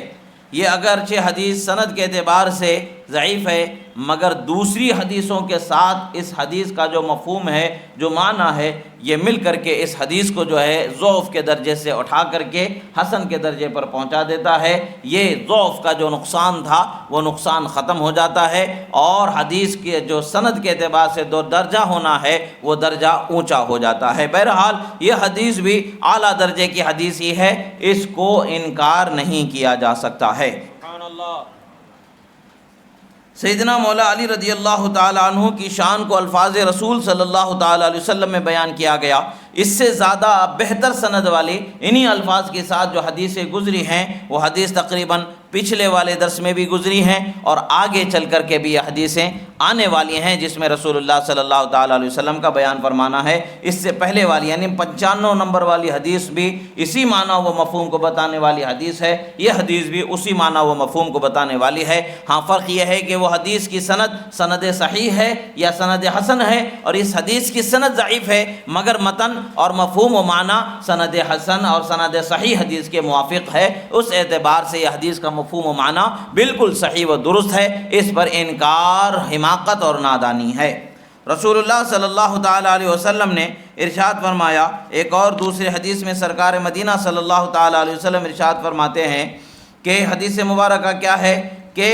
Speaker 1: یہ اگرچہ حدیث سند کے اعتبار سے ضعیف ہے، مگر دوسری حدیثوں کے ساتھ اس حدیث کا جو مفہوم ہے، جو معنی ہے، یہ مل کر کے اس حدیث کو جو ہے ضعف کے درجے سے اٹھا کر کے حسن کے درجے پر پہنچا دیتا ہے۔ یہ ضعف کا جو نقصان تھا وہ نقصان ختم ہو جاتا ہے، اور حدیث کے جو سند کے اعتبار سے دو درجہ ہونا ہے وہ درجہ اونچا ہو جاتا ہے۔ بہرحال یہ حدیث بھی اعلیٰ درجے کی حدیث ہی ہے، اس کو انکار نہیں کیا جا سکتا ہے۔ سبحان اللہ۔ سیدنا مولا علی رضی اللہ تعالیٰ عنہ کی شان کو الفاظ رسول صلی اللہ تعالیٰ علیہ وسلم میں بیان کیا گیا، اس سے زیادہ بہتر سند والی انہی الفاظ کے ساتھ جو حدیثیں گزری ہیں وہ حدیث تقریباً پچھلے والے درس میں بھی گزری ہیں اور آگے چل کر کے بھی یہ حدیثیں آنے والی ہیں جس میں رسول اللہ صلی اللہ تعالیٰ علیہ وسلم کا بیان فرمانا ہے۔ اس سے پہلے والی یعنی 95 نمبر والی حدیث بھی اسی معنی و مفہوم کو بتانے والی حدیث ہے، یہ حدیث بھی اسی معنی و مفہوم کو بتانے والی ہے۔ ہاں فرق یہ ہے کہ وہ حدیث کی سند صحیح ہے یا سند حسن ہے، اور اس حدیث کی سند ضعیف ہے، مگر متن اور مفہوم و معنی سند حسن اور سند صحیح حدیث کے موافق ہے۔ اس اعتبار سے یہ حدیث کا مفہوم و معنی بالکل صحیح و درست ہے، اس پر انکار حماقت اور نادانی ہے۔ رسول اللہ صلی اللہ تعالیٰ علیہ وسلم نے ارشاد فرمایا، ایک اور دوسری حدیث میں سرکار مدینہ صلی اللہ تعالیٰ علیہ وسلم ارشاد فرماتے ہیں کہ حدیث مبارکہ کیا ہے کہ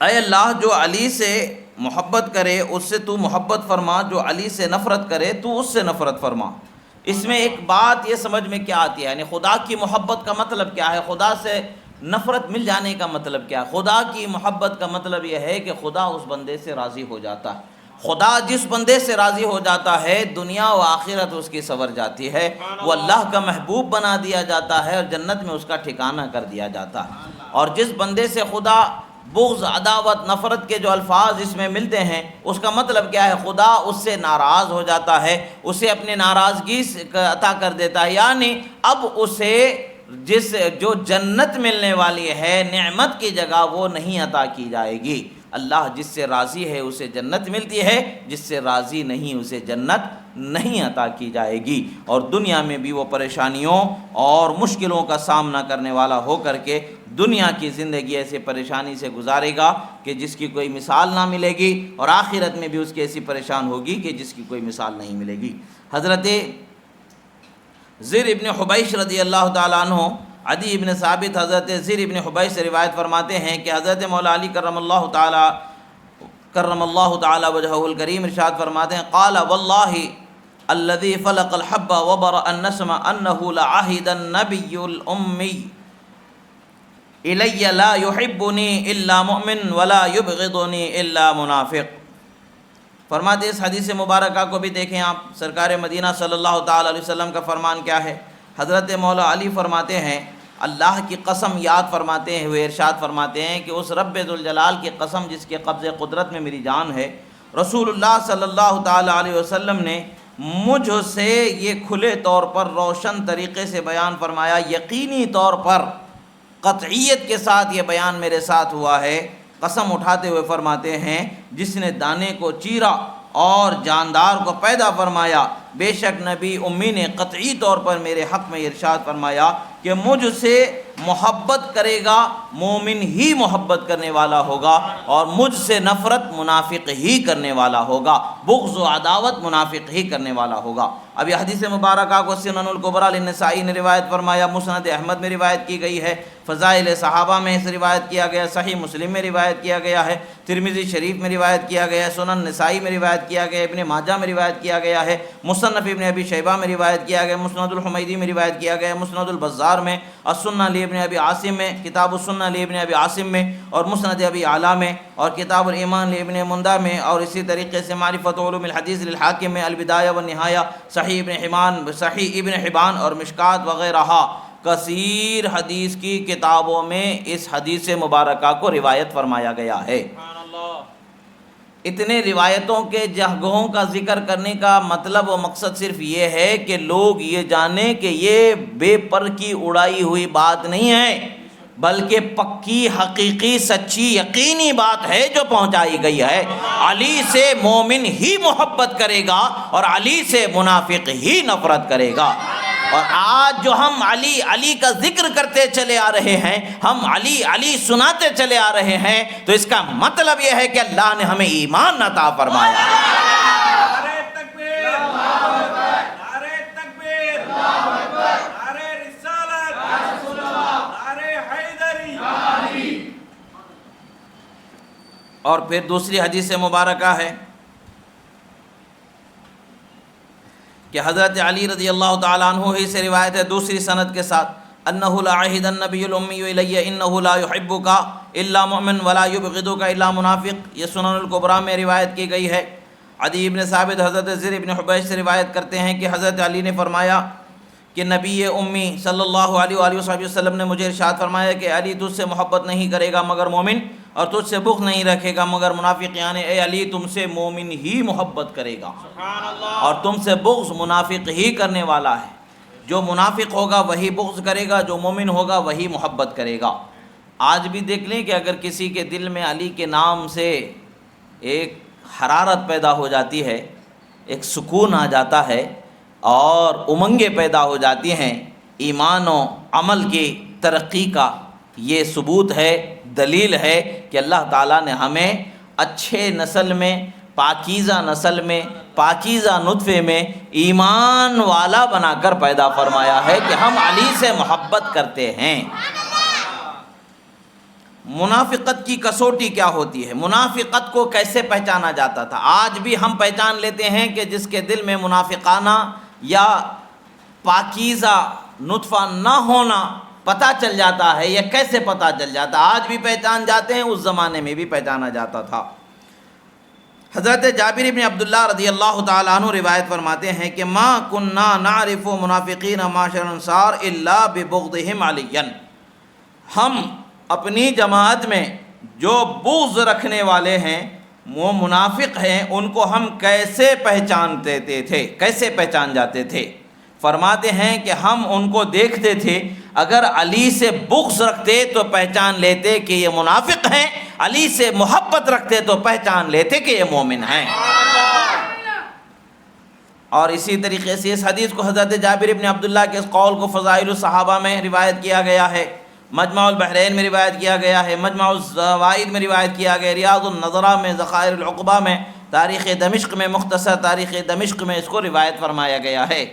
Speaker 1: اے اللہ، جو علی سے محبت کرے اس سے تو محبت فرما، جو علی سے نفرت کرے تو اس سے نفرت فرما۔ اس میں ایک بات یہ سمجھ میں کیا آتی ہے، یعنی خدا کی محبت کا مطلب کیا ہے، خدا سے نفرت مل جانے کا مطلب کیا ہے؟ خدا کی محبت کا مطلب یہ ہے کہ خدا اس بندے سے راضی ہو جاتا ہے۔ خدا جس بندے سے راضی ہو جاتا ہے دنیا و آخرت اس کی سنور جاتی ہے، وہ اللہ کا محبوب بنا دیا جاتا ہے اور جنت میں اس کا ٹھکانہ کر دیا جاتا ہے۔ اور جس بندے سے خدا بغض، عداوت، نفرت کے جو الفاظ اس میں ملتے ہیں، اس کا مطلب کیا ہے؟ خدا اس سے ناراض ہو جاتا ہے، اسے اپنے ناراضگی عطا کر دیتا ہے، یعنی اب اسے جو جنت ملنے والی ہے نعمت کی جگہ وہ نہیں عطا کی جائے گی۔ اللہ جس سے راضی ہے اسے جنت ملتی ہے، جس سے راضی نہیں اسے جنت نہیں عطا کی جائے گی، اور دنیا میں بھی وہ پریشانیوں اور مشکلوں کا سامنا کرنے والا ہو کر کے دنیا کی زندگی ایسے پریشانی سے گزارے گا کہ جس کی کوئی مثال نہ ملے گی، اور آخرت میں بھی اس کی ایسی پریشان ہوگی کہ جس کی کوئی مثال نہیں ملے گی۔ حضرت زر ابن حبیش رضی اللہ تعالیٰ عنہ، عدی ابن ثابت حضرت زر ابن حبیش سے روایت فرماتے ہیں کہ حضرت مولا علی کرم اللہ تعالی وجہہ الکریم ارشاد فرماتے ہیں، قال واللہ الذی فلق الحب وبرأ النسم انہ لعہد النبی الامی الی لا یحبنی الا مؤمن ولا یبغضنی الا منافق۔ فرماتے اس حدیث مبارکہ کو بھی دیکھیں آپ، سرکار مدینہ صلی اللہ تعالی علیہ وسلم کا فرمان کیا ہے؟ حضرت مولا علی فرماتے ہیں، اللہ کی قسم یاد فرماتے ہوئے ارشاد فرماتے ہیں کہ اس رب ذوالجلال کی قسم جس کے قبض قدرت میں میری جان ہے، رسول اللہ صلی اللہ تعالی علیہ وسلم نے مجھ سے یہ کھلے طور پر روشن طریقے سے بیان فرمایا، یقینی طور پر قطعیت کے ساتھ یہ بیان میرے ساتھ ہوا ہے۔ قسم اٹھاتے ہوئے فرماتے ہیں، جس نے دانے کو چیرا اور جاندار کو پیدا فرمایا، بے شک نبی امی نے قطعی طور پر میرے حق میں ارشاد فرمایا کہ مجھ سے محبت کرے گا مومن ہی محبت کرنے والا ہوگا، اور مجھ سے نفرت منافق ہی کرنے والا ہوگا، بغض و عداوت منافق ہی کرنے والا ہوگا۔ اب یہ حدیث مبارکہ کو سنن الکبریٰ للنسائی نے روایت فرمایا، مسند احمد میں روایت کی گئی ہے، فضائل صحابہ میں اس روایت کیا گیا، صحیح مسلم میں روایت کیا گیا ہے، ترمذی شریف میں روایت کیا گیا ہے، سنن نسائی میں روایت کیا گیا ہے، ابن ماجہ میں روایت کیا گیا ہے، مصنف ابن ابی شیبہ میں روایت کیا گیا، مسند الحمیدی میں روایت کیا گیا، مسند البزار میں، السنہ لابن ابی عاصم میں، کتاب السنہ لابن ابی عاصم میں، اور مسند ابی اعلیٰ میں، اور کتاب الایمان لابن مندہ میں، اور اسی طریقے سے معرفت علوم الحدیث للحاکم میں، البدایہ والنہایہ، صحیح ابن حبان اور مشکات وغیرہ کثیر حدیث کی کتابوں میں اس حدیث مبارکہ کو روایت فرمایا گیا ہے۔ اتنے روایتوں کے جگہوں کا ذکر کرنے کا مطلب و مقصد صرف یہ ہے کہ لوگ یہ جانیں کہ یہ بے پر کی اڑائی ہوئی بات نہیں ہے، بلکہ پکی، حقیقی، سچی، یقینی بات ہے جو پہنچائی گئی ہے۔ علی سے مومن ہی محبت کرے گا اور علی سے منافق ہی نفرت کرے گا۔ اور آج جو ہم علی علی کا ذکر کرتے چلے آ رہے ہیں، ہم علی علی سناتے چلے آ رہے ہیں، تو اس کا مطلب یہ ہے کہ اللہ نے ہمیں ایمان عطا فرمایا۔
Speaker 2: نعرہ تکبیر، نعرہ تکبیر، نعرہ رسالت، نعرہ حیدری۔
Speaker 1: اور پھر دوسری حدیث مبارکہ ہے کہ حضرت علی رضی اللہ تعالیٰ عنہ ہی سے روایت ہے دوسری سند کے ساتھ، انہ لعہد النبی الامی الی انہ لا یحبک الا مؤمن ولا یبغضک الا منافق۔ یہ سنن الکبریٰ میں روایت کی گئی ہے۔ عدی ابن ثابت حضرت زر ابن حبیش سے روایت کرتے ہیں کہ حضرت علی نے فرمایا کہ نبی امی صلی اللہ علیہ وآلہ وسلم نے مجھے ارشاد فرمایا کہ علی تجھ سے محبت نہیں کرے گا مگر مومن، اور تجھ سے بغض نہیں رکھے گا مگر منافق، یعنی اے علی تم سے مومن ہی محبت کرے گا اور تم سے بغض منافق ہی کرنے والا ہے۔ جو منافق ہوگا وہی بغض کرے گا، جو مومن ہوگا وہی محبت کرے گا۔ آج بھی دیکھ لیں کہ اگر کسی کے دل میں علی کے نام سے ایک حرارت پیدا ہو جاتی ہے، ایک سکون آ جاتا ہے اور امنگیں پیدا ہو جاتی ہیں ایمان و عمل کی، ترقی کا یہ ثبوت ہے، دلیل ہے کہ اللہ تعالیٰ نے ہمیں اچھے نسل میں، پاکیزہ نسل میں، پاکیزہ نطفے میں ایمان والا بنا کر پیدا فرمایا ہے کہ ہم علی سے محبت کرتے ہیں۔ منافقت کی کسوٹی کیا ہوتی ہے؟ منافقت کو کیسے پہچانا جاتا تھا؟ آج بھی ہم پہچان لیتے ہیں کہ جس کے دل میں منافقانہ یا پاکیزہ نطفہ نہ ہونا پتہ چل جاتا ہے، یا کیسے پتہ چل جاتا ہے؟ آج بھی پہچان جاتے ہیں، اس زمانے میں بھی پہچانا جاتا تھا۔ حضرت جابر بن عبداللہ رضی اللہ تعالیٰ عنہ روایت فرماتے ہیں کہ ما کننا نعرف منافقین معاشر الانصار الا ببغضهم علیا، ہم اپنی جماعت میں جو بغض رکھنے والے ہیں، وہ منافق ہیں، ان کو ہم کیسے پہچانتے تھے، کیسے پہچان جاتے تھے؟ فرماتے ہیں کہ ہم ان کو دیکھتے تھے، اگر علی سے بغض رکھتے تو پہچان لیتے کہ یہ منافق ہیں، علی سے محبت رکھتے تو پہچان لیتے کہ یہ مومن ہیں۔ اور اسی طریقے سے اس حدیث کو حضرت جابر بن عبداللہ کے اس قول کو فضائل الصحابہ میں روایت کیا گیا ہے، مجمع البحرین میں روایت کیا گیا ہے، مجمع الزوائد میں روایت کیا گیا، ریاض النظرہ میں، ذخائر العقبہ میں، تاریخ دمشق میں، مختصر تاریخ دمشق میں اس کو روایت فرمایا گیا ہے۔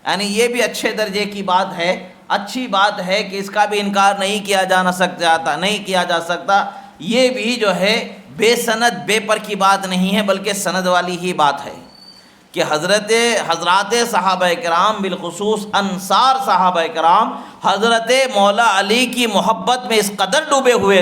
Speaker 1: یعنی یہ بھی اچھے درجے کی بات ہے، اچھی بات ہے کہ اس کا بھی انکار نہیں کیا جا سکتا۔ یہ بھی جو ہے بے سند بے پر کی بات نہیں ہے، بلکہ سند والی ہی بات ہے کہ حضرات صحابہ کرام، بالخصوص انصار صحابہ کرام، حضرت مولا علی کی محبت میں اس قدر ڈوبے ہوئے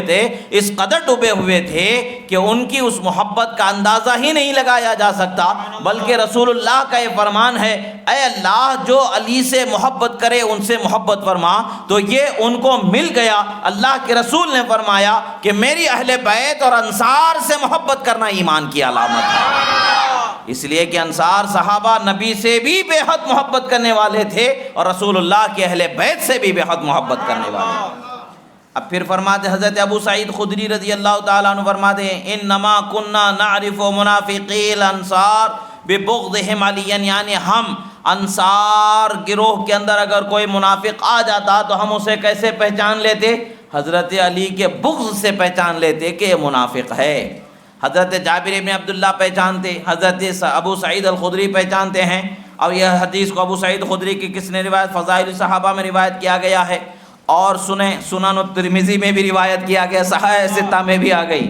Speaker 1: تھے کہ ان کی اس محبت کا اندازہ ہی نہیں لگایا جا سکتا، بلکہ رسول اللہ کا یہ فرمان ہے، اے اللہ جو علی سے محبت کرے ان سے محبت فرما، تو یہ ان کو مل گیا۔ اللہ کے رسول نے فرمایا کہ میری اہل بیت اور انصار سے محبت کرنا ایمان کی علامت ہے، اس لیے کہ انصار صحابہ نبی سے بھی بے حد محبت کرنے والے تھے اور رسول اللہ کے اہل بیت سے بھی بے حد محبت کرنے والے تھے۔ اب پھر فرماتے حضرت ابو سعید خدری رضی اللہ تعالیٰ عنہ فرماتے ہیں انما کننا نعرف منافقی الانصار ببغضهم علیا، یعنی ہم انصار گروہ کے اندر اگر کوئی منافق آ جاتا تو ہم اسے کیسے پہچان لیتے؟ حضرت علی کے بغض سے پہچان لیتے کہ یہ منافق ہے۔ حضرت جابر بن عبداللہ پہچانتے، حضرت ابو سعید الخدری پہچانتے ہیں، اور یہ حدیث کو ابو سعید خدری کی کس نے روایت؟ فضائل صحابہ میں روایت کیا گیا ہے، اور سنن الترمذی میں بھی روایت کیا گیا، صحاح ستہ میں بھی آ گئی،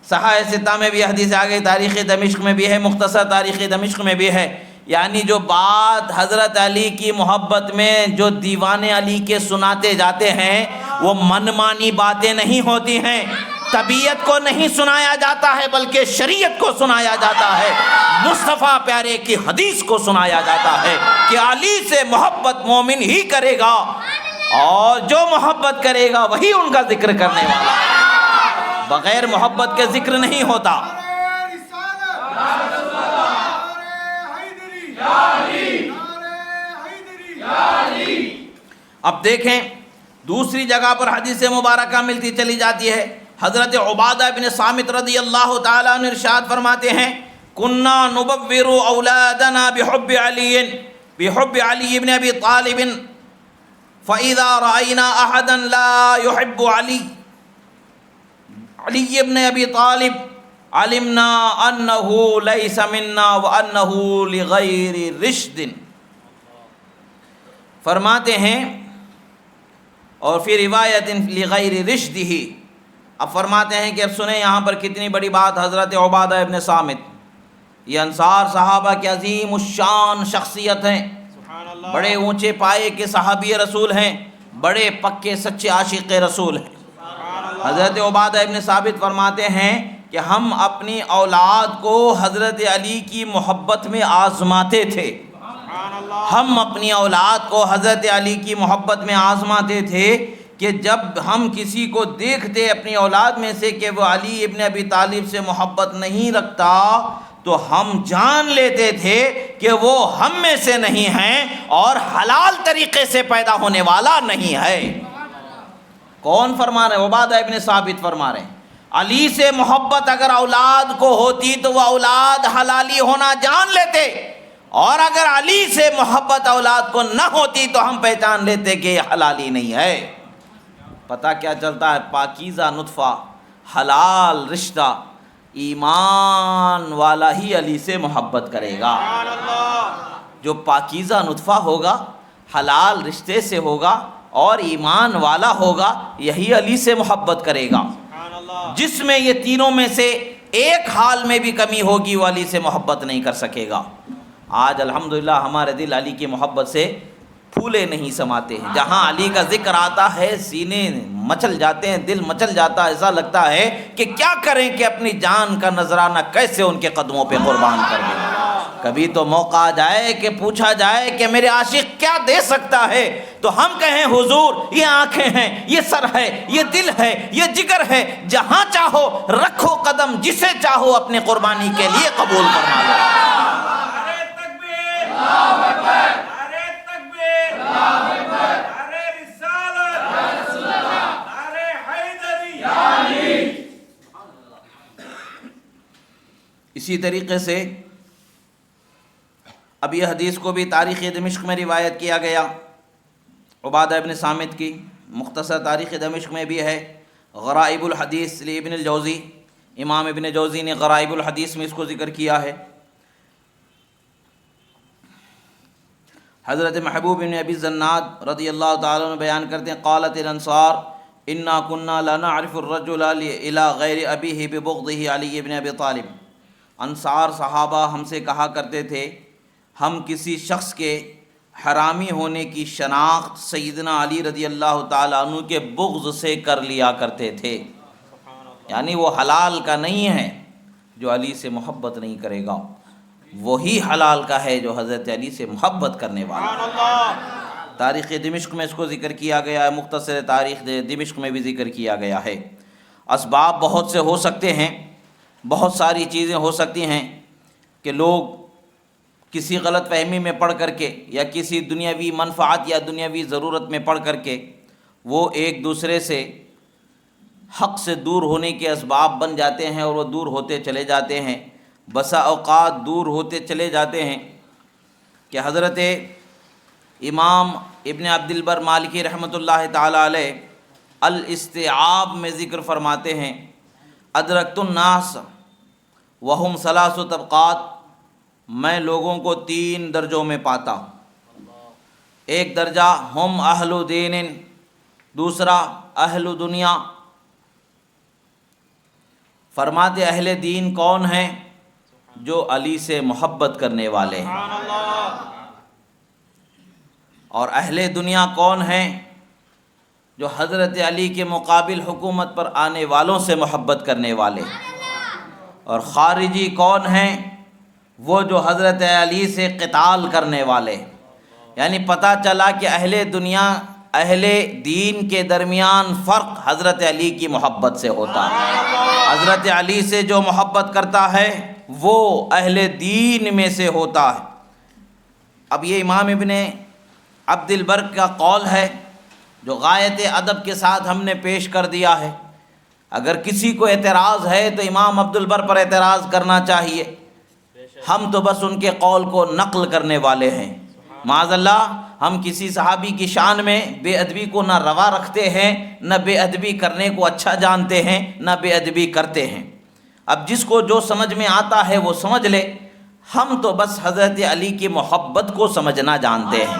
Speaker 1: صحاح ستہ میں بھی حدیث آ گئی، تاریخ دمشق میں بھی ہے، مختصر تاریخ دمشق میں بھی ہے۔ یعنی جو بات حضرت علی کی محبت میں جو دیوان علی کے سناتے جاتے ہیں وہ من مانی باتیں نہیں ہوتی ہیں، طبیعت کو نہیں سنایا جاتا ہے بلکہ شریعت کو سنایا جاتا ہے، مصطفیٰ پیارے کی حدیث کو سنایا جاتا ہے کہ علی سے محبت مومن ہی کرے گا، اور جو محبت کرے گا وہی ان کا ذکر کرنے والا ہے، بغیر محبت کے ذکر نہیں ہوتا۔ اب دیکھیں دوسری جگہ پر حدیث مبارکہ ملتی چلی جاتی ہے۔ حضرت عبادہ بن صامت رضی اللہ تعالیٰ عنہ ارشاد فرماتے ہیں کننا نبور اولادنا بحب علی بن ابی طالب فاذا رأينا احدا لا يحب علی بن ابی طالب علمنا انه ليس منا وانه لغیر رشد۔ فرماتے ہیں اور فی روایت لغیر رشدہ، اب فرماتے ہیں کہ اب سنیں یہاں پر کتنی بڑی بات، حضرت عبادہ ابن صامت یہ انصار صحابہ کے عظیم الشان شخصیت ہیں، بڑے اونچے پائے کے صحابی رسول ہیں، بڑے پکے سچے عاشق رسول ہیں۔ حضرت عبادہ ابن ثابت فرماتے ہیں کہ ہم اپنی اولاد کو حضرت علی کی محبت میں آزماتے تھے، ہم اپنی اولاد کو حضرت علی کی محبت میں آزماتے تھے کہ جب ہم کسی کو دیکھتے اپنی اولاد میں سے کہ وہ علی ابن ابی طالب سے محبت نہیں رکھتا تو ہم جان لیتے تھے کہ وہ ہم میں سے نہیں ہیں اور حلال طریقے سے پیدا ہونے والا نہیں ہے۔ کون فرما رہے؟ عبادہ ابن ثابت فرما رہے ہیں علی سے محبت اگر اولاد کو ہوتی تو وہ اولاد حلالی ہونا جان لیتے، اور اگر علی سے محبت اولاد کو نہ ہوتی تو ہم پہچان لیتے کہ یہ حلالی نہیں ہے۔ پتہ کیا چلتا ہے؟ پاکیزہ نطفہ، حلال رشتہ، ایمان والا ہی علی سے محبت کرے گا۔ جو پاکیزہ نطفہ ہوگا، حلال رشتے سے ہوگا اور ایمان والا ہوگا، یہی علی سے محبت کرے گا۔ جس میں یہ تینوں میں سے ایک حال میں بھی کمی ہوگی وہ علی سے محبت نہیں کر سکے گا۔ آج الحمدللہ ہمارے دل علی کی محبت سے پھولے نہیں سماتے ہیں۔ جہاں علی کا ذکر آتا ہے سینے مچل جاتے ہیں، دل مچل جاتا ہے، ایسا لگتا ہے کہ کیا کریں کہ اپنی جان کا نذرانہ کیسے ان کے قدموں پہ قربان کر دیں۔ کبھی تو موقع آ جائے کہ پوچھا جائے کہ میرے عاشق کیا دے سکتا ہے، تو ہم کہیں حضور یہ آنکھیں ہیں، یہ سر ہے، یہ دل ہے، یہ جگر ہے، جہاں چاہو رکھو قدم، جسے چاہو اپنی قربانی کے لیے قبول فرما لو۔
Speaker 2: نعرہ تکبیر، نعرہ تکبیر، نعرہ رسالت، نعرہ حیدری۔
Speaker 1: اسی طریقے سے اب یہ حدیث کو بھی تاریخ دمشق میں روایت کیا گیا، عبادہ ابن صامت کی، مختصر تاریخ دمشق میں بھی ہے۔ غرائب الحدیث لابن الجوزی، امام ابن جوزی نے غرائب الحدیث میں اس کو ذکر کیا ہے۔ حضرت محبوب بن ابی الزناد رضی اللہ تعالیٰ عنہ بیان کرتے ہیں، قالت الانصار انا كنا لا نعرف الرجل الى غیر ابیہ ببغضہ علی بن ابی طالب۔ انصار صحابہ ہم سے کہا کرتے تھے ہم کسی شخص کے حرامی ہونے کی شناخت سیدنا علی رضی اللہ تعالیٰ عنہ کے بغض سے کر لیا کرتے تھے، یعنی وہ حلال کا نہیں ہے جو علی سے محبت نہیں کرے گا، وہی حلال کا ہے جو حضرت علی سے محبت کرنے والا۔ تاریخ دمشق میں اس کو ذکر کیا گیا ہے، مختصر تاریخ دمشق میں بھی ذکر کیا گیا ہے۔ اسباب بہت سے ہو سکتے ہیں، بہت ساری چیزیں ہو سکتی ہیں کہ لوگ کسی غلط فہمی میں پڑھ کر کے یا کسی دنیاوی منفعت یا دنیاوی ضرورت میں پڑھ کر کے وہ ایک دوسرے سے حق سے دور ہونے کے اسباب بن جاتے ہیں اور وہ دور ہوتے چلے جاتے ہیں۔ بسا اوقات دور ہوتے چلے جاتے ہیں کہ حضرت امام ابن عبد البر مالکی رحمۃ اللہ تعالی علیہ الاستیعاب میں ذکر فرماتے ہیں، ادرکت الناس وہم ثلاث طبقات، میں لوگوں کو 3 درجوں میں پاتا ہوں۔ ایک درجہ ہم اہل دین، دوسرا اہل دنیا۔ فرماتے اہل دین کون ہیں؟ جو علی سے محبت کرنے والے ہیں۔ اور اہل دنیا کون ہیں؟ جو حضرت علی کے مقابل حکومت پر آنے والوں سے محبت کرنے والے۔ اور خارجی کون ہیں؟ وہ جو حضرت علی سے قتال کرنے والے۔ یعنی پتہ چلا کہ اہل دنیا اہل دین کے درمیان فرق حضرت علی کی محبت سے ہوتا ہے۔ حضرت علی سے جو محبت کرتا ہے وہ اہل دین میں سے ہوتا ہے۔ اب یہ امام ابن عبد البر کا قول ہے جو غایت ادب کے ساتھ ہم نے پیش کر دیا ہے۔ اگر کسی کو اعتراض ہے تو امام عبد البر پر اعتراض کرنا چاہیے، ہم تو بس ان کے قول کو نقل کرنے والے ہیں۔ معاذ اللہ ہم کسی صحابی کی شان میں بے ادبی کو نہ روا رکھتے ہیں، نہ بے ادبی کرنے کو اچھا جانتے ہیں، نہ بے ادبی کرتے ہیں۔ اب جس کو جو سمجھ میں آتا ہے وہ سمجھ لے، ہم تو بس حضرت علی کی محبت کو سمجھنا جانتے ہیں۔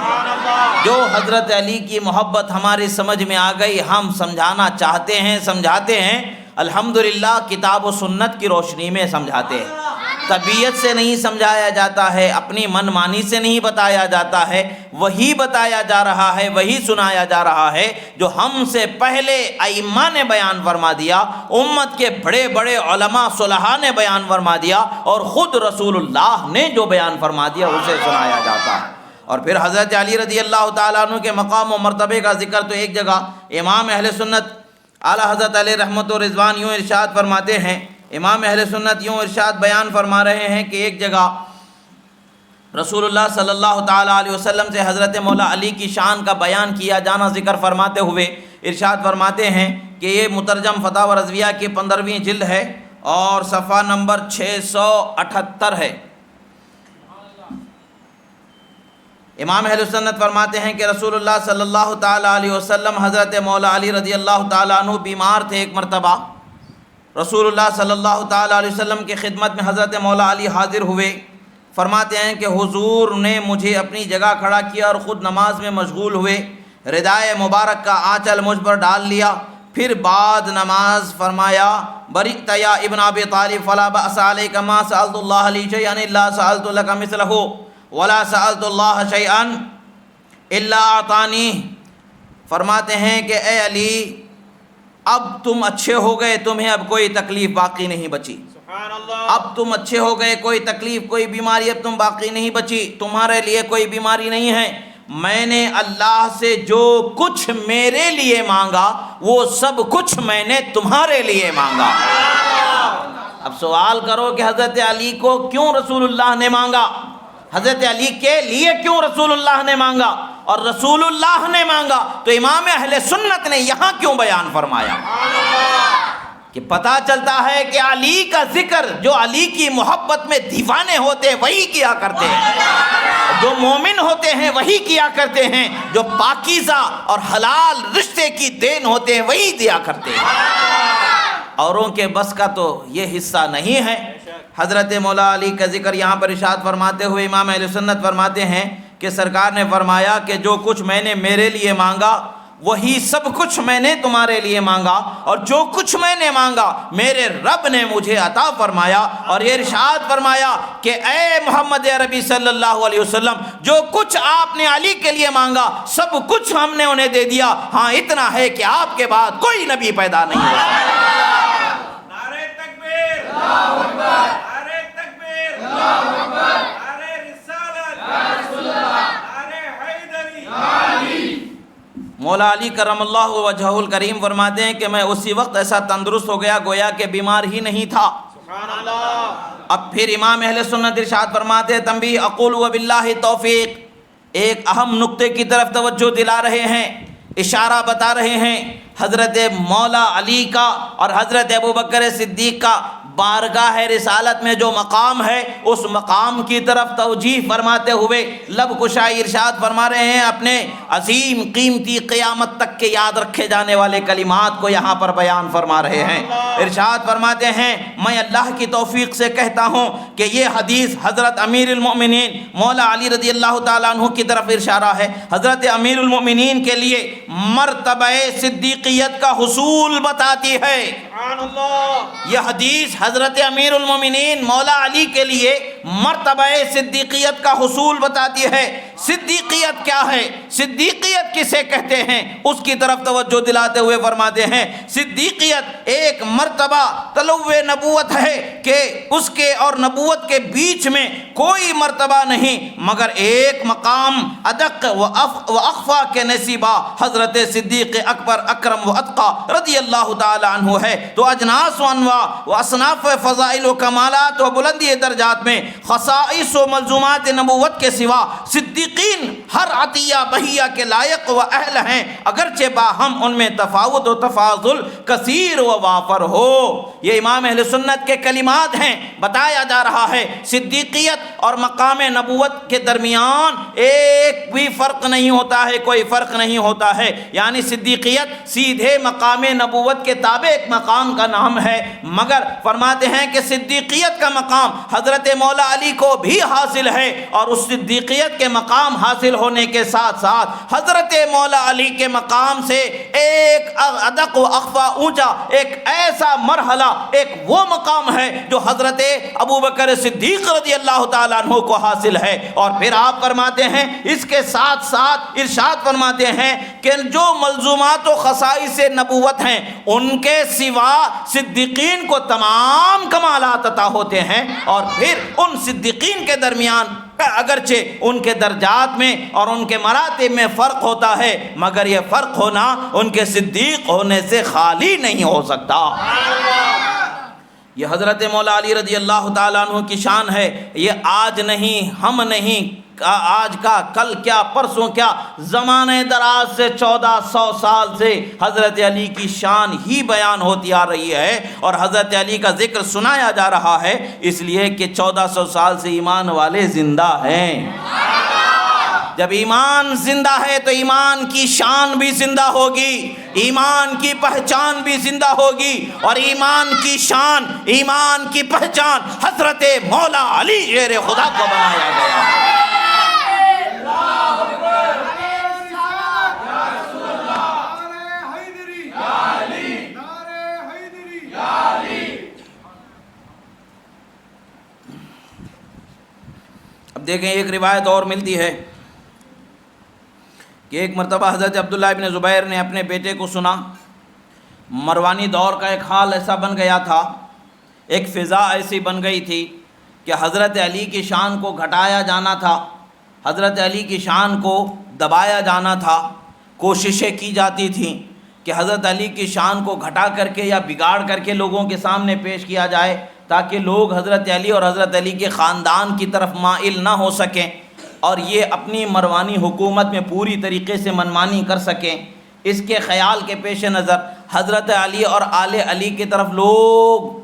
Speaker 1: جو حضرت علی کی محبت ہماری سمجھ میں آ گئی ہم سمجھانا چاہتے ہیں، سمجھاتے ہیں، الحمدللہ کتاب و سنت کی روشنی میں سمجھاتے ہیں۔ طبیعت سے نہیں سمجھایا جاتا ہے، اپنی من مانی سے نہیں بتایا جاتا ہے، وہی بتایا جا رہا ہے، وہی سنایا جا رہا ہے جو ہم سے پہلے ائمہ نے بیان فرما دیا، امت کے بڑے بڑے علماء صلحاء نے بیان فرما دیا، اور خود رسول اللہ نے جو بیان فرما دیا اسے سنایا جاتا ہے۔ اور پھر حضرت علی رضی اللہ تعالیٰ عنہ کے مقام و مرتبے کا ذکر تو ایک جگہ امام اہل سنت اعلیٰ حضرت علیہ رحمت و رضوان یوں ارشاد فرماتے ہیں، امام اہل سنت یوں ارشاد بیان فرما رہے ہیں کہ ایک جگہ رسول اللہ صلی اللہ تعالیٰ علیہ وسلم سے حضرت مولا علی کی شان کا بیان کیا جانا ذکر فرماتے ہوئے ارشاد فرماتے ہیں کہ یہ مترجم فتاوی رضویہ کی 15ویں جلد ہے اور صفحہ نمبر 678 ہے۔ امام اہل سنت فرماتے ہیں کہ رسول اللہ صلی اللہ تعالیٰ علیہ وسلم حضرت مولا علی رضی اللہ تعالیٰ عنہ بیمار تھے. ایک مرتبہ رسول اللہ صلی اللہ تعالیٰ علیہ وسلم کی خدمت میں حضرت مولا علی حاضر ہوئے. فرماتے ہیں کہ حضور نے مجھے اپنی جگہ کھڑا کیا اور خود نماز میں مشغول ہوئے. ردائے مبارک کا آنچل مجھ پر ڈال لیا. پھر بعد نماز فرمایا بریت یا ابن ابی طالب فلا بأس علیک ما سألت اللہ لی شیئا الا سألت لک مثلہ ولا سألت اللہ شیئا الا اعطانی. فرماتے ہیں کہ اے علی اب تم اچھے ہو گئے, تمہیں اب کوئی تکلیف باقی نہیں بچی.
Speaker 2: سبحان اللہ.
Speaker 1: اب تم اچھے ہو گئے, کوئی تکلیف کوئی بیماری اب تم باقی نہیں بچی, تمہارے لیے کوئی بیماری نہیں ہے. میں نے اللہ سے جو کچھ میرے لیے مانگا وہ سب کچھ میں نے تمہارے لیے مانگا. اب سوال کرو کہ حضرت علی کو کیوں رسول اللہ نے مانگا, حضرت علی کے لیے کیوں رسول اللہ نے مانگا, اور رسول اللہ نے مانگا تو امام اہل سنت نے یہاں کیوں بیان فرمایا؟ کہ پتہ چلتا ہے کہ علی کا ذکر جو علی کی محبت میں دیوانے ہوتے ہیں وہی کیا کرتے ہیں, جو مومن ہوتے ہیں وہی کیا کرتے ہیں, جو پاکیزہ اور حلال رشتے کی دین ہوتے ہیں وہی دیا کرتے ہیں. اوروں کے بس کا تو یہ حصہ نہیں ہے. حضرت مولا علی کا ذکر یہاں پر ارشاد فرماتے ہوئے امام اہل سنت فرماتے ہیں کہ سرکار نے فرمایا کہ جو کچھ میں نے میرے لیے مانگا وہی سب کچھ میں نے تمہارے لیے مانگا, اور جو کچھ میں نے مانگا میرے رب نے مجھے عطا فرمایا. اور یہ ارشاد فرمایا کہ اے محمد عربی صلی اللہ علیہ وسلم جو کچھ آپ نے علی کے لیے مانگا سب کچھ ہم نے انہیں دے دیا, ہاں اتنا ہے کہ آپ کے بعد کوئی نبی پیدا نہیں ہوا.
Speaker 2: نعرہ تکبیر, اللہ اکبر. نعرہ تکبیر, اللہ اکبر. نعرہ رسالت, یا رسول اللہ. نعرہ حیدری.
Speaker 1: مولا علی کرم اللہ وجہہ الکریم فرماتے ہیں کہ میں اسی وقت ایسا تندرست ہو گیا گویا کہ بیمار ہی نہیں تھا.
Speaker 2: سبحان اللہ.
Speaker 1: اب پھر امام اہل سنت ارشاد فرماتے ہیں تنبیہ اقول وباللہ توفیق, ایک اہم نقطے کی طرف توجہ دلا رہے ہیں, اشارہ بتا رہے ہیں. حضرت مولا علی کا اور حضرت ابوبکر صدیق کا بارگاہ رسالت میں جو مقام ہے اس مقام کی طرف توجیہ فرماتے ہوئے لب کشائی ارشاد فرما رہے ہیں. اپنے عظیم قیمتی قیامت تک کے یاد رکھے جانے والے کلمات کو یہاں پر بیان فرما رہے ہیں. ارشاد فرماتے ہیں میں اللہ کی توفیق سے کہتا ہوں کہ یہ حدیث حضرت امیر المؤمنین مولا علی رضی اللہ تعالیٰ عنہ کی طرف اشارہ ہے. حضرت امیر المؤمنین کے لیے مرتبہ صدیقیت کا حصول بتاتی ہے.
Speaker 2: سبحان اللہ.
Speaker 1: یہ حدیث حضرت امیر المومنین مولا علی کے لیے مرتبہ صدیقیت کا حصول بتاتی ہے. صدیقیت کیا ہے, صدیقیت کسے کہتے ہیں, اس کی طرف توجہ دلاتے ہوئے فرماتے ہیں صدیقیت ایک مرتبہ طلوع نبوت ہے کہ اس کے اور نبوت کے بیچ میں کوئی مرتبہ نہیں مگر ایک مقام ادق و اخفا کے نصیبہ حضرت صدیق اکبر اکرم و اتقا رضی اللہ تعالی عنہ ہے. تو اجناس و انواع و اصناف فضائل و کمالات و بلندی درجات میں خصائص و ملزومات نبوت کے سوا صدیقین ہر عطیہ بہیہ کے لائق و اہل ہیں, اگرچہ باہم ان میں تفاوت و تفاضل کثیر و وافر ہو. یہ امام اہل سنت کے کلمات ہیں. بتایا جا رہا ہے صدیقیت اور مقام نبوت کے درمیان ایک بھی فرق نہیں ہوتا ہے, کوئی فرق نہیں ہوتا ہے. یعنی صدیقیت سیدھے مقام نبوت کے تابع ایک مقام کا نام ہے, مگر فرماتے ہیں کہ صدیقیت کا مقام حضرت مولا علی کو بھی حاصل ہے, اور اس صدیقیت کے مقام حاصل ہونے کے ساتھ ساتھ حضرت مولا علی کے مقام سے ایک ادق و اخفا اونچا ایک ایسا مرحلہ, ایک وہ مقام ہے جو حضرت ابوبکر صدیق رضی اللہ تعالیٰ عنہ کو حاصل ہے. اور پھر آپ فرماتے ہیں اس کے ساتھ ساتھ ارشاد فرماتے ہیں کہ جو ملزومات و خصائص نبوت ہیں ان کے سوا صدیقین کو تمام کمالات عطا ہوتے ہیں, اور پھر ان صدیقین کے درمیان اگرچہ ان کے درجات میں اور ان کے مراتب میں فرق ہوتا ہے مگر یہ فرق ہونا ان کے صدیق ہونے سے خالی نہیں ہو سکتا. یہ حضرت مولا علی رضی اللہ تعالیٰ عنہ کی شان ہے. یہ آج نہیں, ہم نہیں, آج کا کل کیا پرسوں کیا, زمانے دراز سے 1400 سال سے حضرت علی کی شان ہی بیان ہوتی آ رہی ہے, اور حضرت علی کا ذکر سنایا جا رہا ہے اس لیے کہ 1400 سال سے ایمان والے زندہ ہیں. جب ایمان زندہ ہے تو ایمان کی شان بھی زندہ ہوگی، ایمان کی پہچان بھی زندہ ہوگی، اور ایمان کی شان، ایمان کی پہچان حضرت مولا علی شیر خدا کو بنایا گیا۔ اب دیکھیں ایک روایت اور ملتی ہے کہ ایک مرتبہ حضرت عبداللہ ابن زبیر نے اپنے بیٹے کو سنا، مروانی دور کا ایک حال ایسا بن گیا تھا، ایک فضا ایسی بن گئی تھی کہ حضرت علی کی شان کو گھٹایا جانا تھا، حضرت علی کی شان کو دبایا جانا تھا، کوششیں کی جاتی تھیں کہ حضرت علی کی شان کو گھٹا کر کے یا بگاڑ کر کے لوگوں کے سامنے پیش کیا جائے تاکہ لوگ حضرت علی اور حضرت علی کے خاندان کی طرف مائل نہ ہو سکیں اور یہ اپنی مروانی حکومت میں پوری طریقے سے منمانی کر سکیں۔ اس کے خیال کے پیش نظر حضرت علی اور آل علی کی طرف لوگ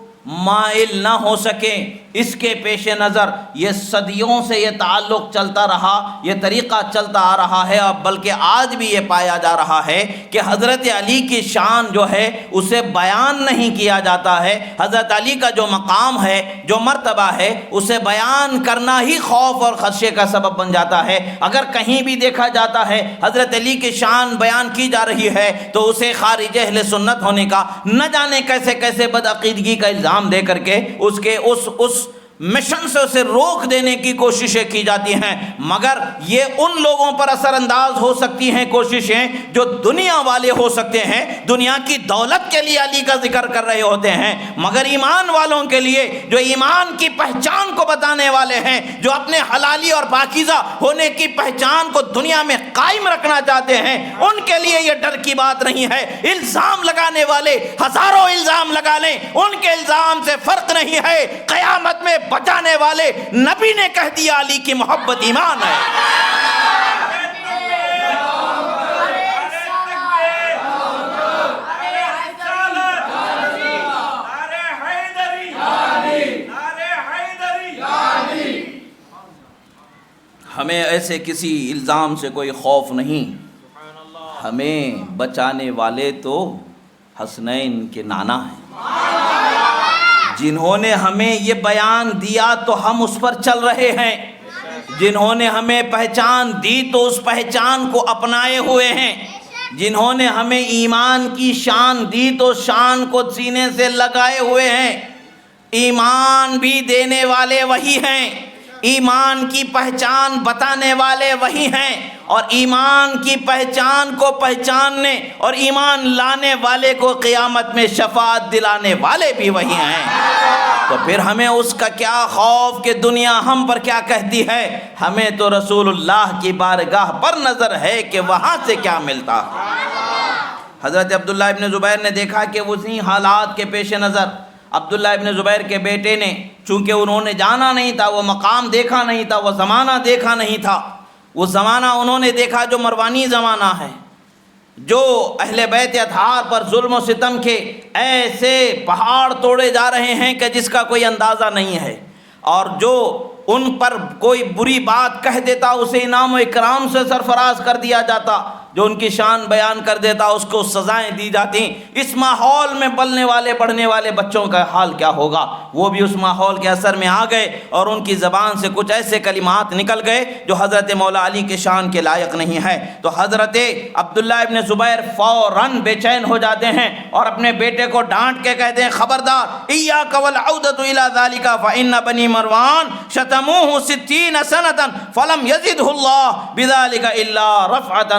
Speaker 1: مائل نہ ہو سکیں، اس کے پیش نظر یہ صدیوں سے یہ تعلق چلتا رہا، یہ طریقہ چلتا آ رہا ہے، اور بلکہ آج بھی یہ پایا جا رہا ہے کہ حضرت علی کی شان جو ہے اسے بیان نہیں کیا جاتا ہے، حضرت علی کا جو مقام ہے، جو مرتبہ ہے، اسے بیان کرنا ہی خوف اور خدشے کا سبب بن جاتا ہے۔ اگر کہیں بھی دیکھا جاتا ہے حضرت علی کی شان بیان کی جا رہی ہے تو اسے خارج اہل سنت ہونے کا، نہ جانے کیسے کیسے بدعقیدگی کا الزام دے کر کے اس کے اس مشن سے اسے روک دینے کی کوششیں کی جاتی ہیں، مگر یہ ان لوگوں پر اثر انداز ہو سکتی ہیں کوششیں جو دنیا والے ہو سکتے ہیں، دنیا کی دولت کے لیے علی کا ذکر کر رہے ہوتے ہیں، مگر ایمان والوں کے لیے جو ایمان کی پہچان کو بتانے والے ہیں، جو اپنے حلالی اور پاکیزہ ہونے کی پہچان کو دنیا میں قائم رکھنا چاہتے ہیں، ان کے لیے یہ ڈر کی بات نہیں ہے۔ الزام لگانے والے ہزاروں الزام لگا لیں، ان کے الزام سے فرق نہیں ہے، قیامت میں بچانے والے نبی نے کہہ دیا علی کی محبت ایمان ہے۔ ہمیں ایسے کسی الزام سے کوئی خوف نہیں، ہمیں بچانے والے تو حسنین کے نانا ہیں، جنہوں نے ہمیں یہ بیان دیا تو ہم اس پر چل رہے ہیں، جنہوں نے ہمیں پہچان دی تو اس پہچان کو اپنائے ہوئے ہیں، جنہوں نے ہمیں ایمان کی شان دی تو شان کو سینے سے لگائے ہوئے ہیں۔ ایمان بھی دینے والے وہی ہیں، ایمان کی پہچان بتانے والے وہی ہیں، اور ایمان کی پہچان کو پہچاننے اور ایمان لانے والے کو قیامت میں شفاعت دلانے والے بھی وہی ہیں۔ تو پھر ہمیں اس کا کیا خوف کہ دنیا ہم پر کیا کہتی ہے، ہمیں تو رسول اللہ کی بارگاہ پر نظر ہے کہ وہاں سے کیا ملتا۔ حضرت عبداللہ ابن زبیر نے دیکھا کہ اسی حالات کے پیش نظر عبداللہ ابن زبیر کے بیٹے نے، چونکہ انہوں نے جانا نہیں تھا، وہ مقام دیکھا نہیں تھا، وہ زمانہ دیکھا نہیں تھا، وہ زمانہ انہوں نے دیکھا جو مروانی زمانہ ہے، جو اہل بیت اطہار پر ظلم و ستم کے ایسے پہاڑ توڑے جا رہے ہیں کہ جس کا کوئی اندازہ نہیں ہے، اور جو ان پر کوئی بری بات کہہ دیتا اسے انعام و اکرام سے سرفراز کر دیا جاتا، جو ان کی شان بیان کر دیتا اس کو سزائیں دی جاتی۔ اس ماحول میں پلنے والے بڑھنے والے بچوں کا حال کیا ہوگا؟ وہ بھی اس ماحول کے اثر میں آ گئے اور ان کی زبان سے کچھ ایسے کلمات نکل گئے جو حضرت مولا علی کے شان کے لائق نہیں ہے۔ تو حضرت عبداللہ ابن زبیر فوراً بے چین ہو جاتے ہیں اور اپنے بیٹے کو ڈانٹ کے کہتے ہیں، خبردار، ایاک والعودۃ الی ذالک فإن بنی مروان شتموہ 60 سنۃ فلم یزدہ اللہ بذالک الا رفعۃ،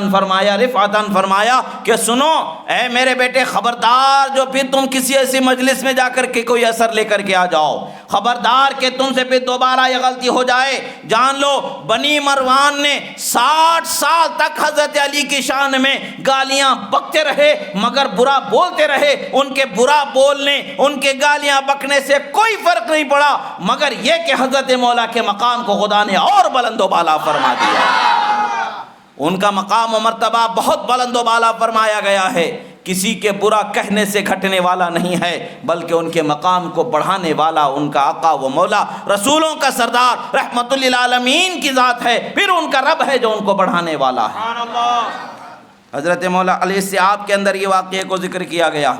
Speaker 1: فرمایا کہ سنو اے میرے بیٹے، خبردار جو پھر تم کسی ایسی مجلس میں جا کر کے کوئی اثر لے کر کے آ جاؤ، خبردار کہ تم سے پھر دوبارہ یہ غلطی ہو جائے، جان لو بنی مروان نے 60 سال تک حضرت علی کی شان میں گالیاں بکتے رہے، مگر برا بولتے رہے، ان کے برا بولنے، ان کے گالیاں بکنے سے کوئی فرق نہیں پڑا، مگر یہ کہ حضرت مولا کے مقام کو خدا نے اور بلند و بالا فرما دیا۔ ان کا مقام و مرتبہ بہت بلند و بالا فرمایا گیا ہے کسی کے برا کہنے سے گھٹنے والا نہیں ہے، بلکہ ان کے مقام کو بڑھانے والا ان کا آقا و مولا، رسولوں کا سردار، رحمت للعالمین کی ذات ہے، پھر ان کا رب ہے جو ان کو بڑھانے والا ہے۔
Speaker 2: سبحان اللہ۔
Speaker 1: حضرت مولا علی سے آپ کے اندر یہ واقعے کو ذکر کیا گیا۔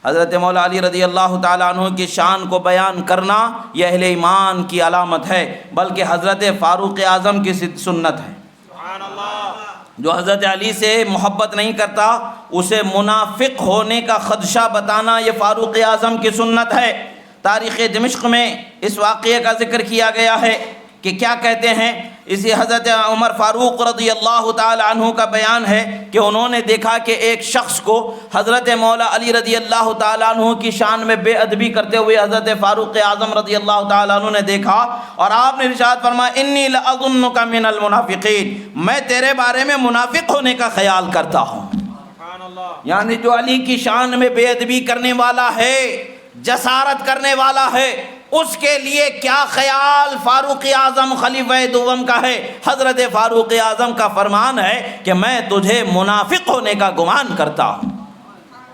Speaker 1: حضرت مولا علی رضی اللہ تعالیٰ عنہ کی شان کو بیان کرنا یہ اہل ایمان کی علامت ہے، بلکہ حضرت فاروق اعظم کی سنت ہے۔
Speaker 2: سبحان اللہ۔
Speaker 1: جو حضرت علی سے محبت نہیں کرتا اسے منافق ہونے کا خدشہ بتانا یہ فاروق اعظم کی سنت ہے۔ تاریخ دمشق میں اس واقعے کا ذکر کیا گیا ہے کہ کیا کہتے ہیں، اسی حضرت عمر فاروق رضی اللہ تعالی عنہ کا بیان ہے کہ انہوں نے دیکھا کہ ایک شخص کو حضرت مولا علی رضی اللہ تعالی عنہ کی شان میں بے ادبی کرتے ہوئے حضرت فاروق اعظم رضی اللہ تعالی عنہ نے دیکھا، اور آپ نے ارشاد فرمایا انی لاظنک من المنافقین، میں تیرے بارے میں منافق ہونے کا خیال کرتا ہوں۔
Speaker 2: سبحان اللہ۔
Speaker 1: یعنی جو علی کی شان میں بے ادبی کرنے والا ہے، جسارت کرنے والا ہے، اس کے لیے کیا خیال فاروق اعظم خلیفہ دوم کا ہے۔ حضرت فاروق اعظم کا فرمان ہے کہ میں تجھے منافق ہونے کا گمان کرتا ہوں،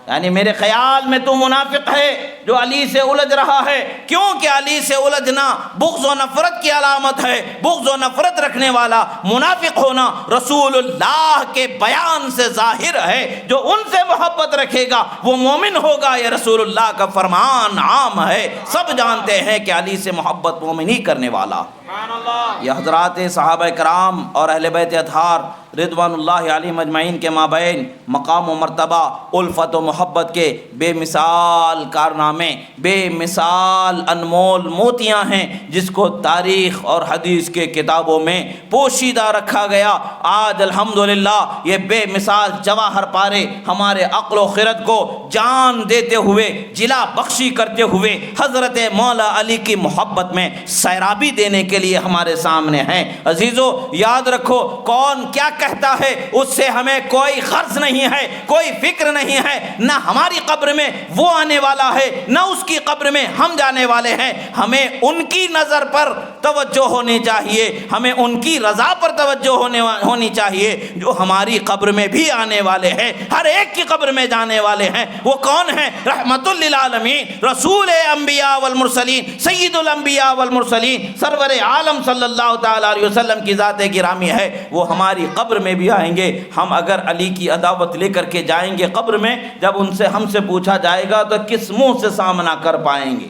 Speaker 1: یعنی میرے خیال میں تو منافق ہے جو علی سے الجھ رہا ہے، کیونکہ علی سے الجھنا بغض و نفرت کی علامت ہے۔ بغض و نفرت رکھنے والا منافق ہونا رسول اللہ کے بیان سے ظاہر ہے، جو ان سے محبت رکھے گا وہ مومن ہوگا، یہ رسول اللہ کا فرمان عام ہے، سب جانتے ہیں کہ علی سے محبت مومن ہی کرنے والا۔
Speaker 2: سبحان اللہ۔
Speaker 1: یہ حضرات صحابہ کرام اور اہل بیت اطہار رضوان اللہ علیہم اجمعین کے مابین مقام و مرتبہ، الفت و محبت کے بے مثال کارنامے، بے مثال انمول موتیاں ہیں، جس کو تاریخ اور حدیث کے کتابوں میں پوشیدہ رکھا گیا۔ آج الحمدللہ یہ بے مثال جواہر پارے ہمارے عقل و خرد کو جان دیتے ہوئے، جلا بخشی کرتے ہوئے حضرت مولا علی کی محبت میں سیرابی دینے کے لیے ہمارے سامنے ہیں۔ عزیزو یاد رکھو، کون کیا کہتا ہے اس سے ہمیں کوئی غرض نہیں ہے، کوئی فکر نہیں ہے، نہ ہماری قبر میں وہ آنے والا ہے نہ اس کی قبر میں ہم جانے والے ہیں۔ ہمیں ان کی نظر پر توجہ ہونی چاہیے، ہمیں ان کی رضا پر توجہ ہونی چاہیے، جو ہماری قبر میں بھی آنے والے ہیں، ہر ایک کی قبر میں جانے والے ہیں۔ وہ کون ہیں؟ رحمت للعالمین، رسول انبیاء والمرسلین، سید الانبیاء والمرسلین، سرور عالم صلی اللہ تعالی علیہ وسلم کی ذات گرامی ہے۔ وہ ہماری قبر میں بھی آئیں گے۔ ہم اگر علی کی عداوت لے کر کے جائیں گے قبر میں، جب ان سے ہم سے پوچھا جائے گا تو کس منہ سے سامنا کر پائیں گے؟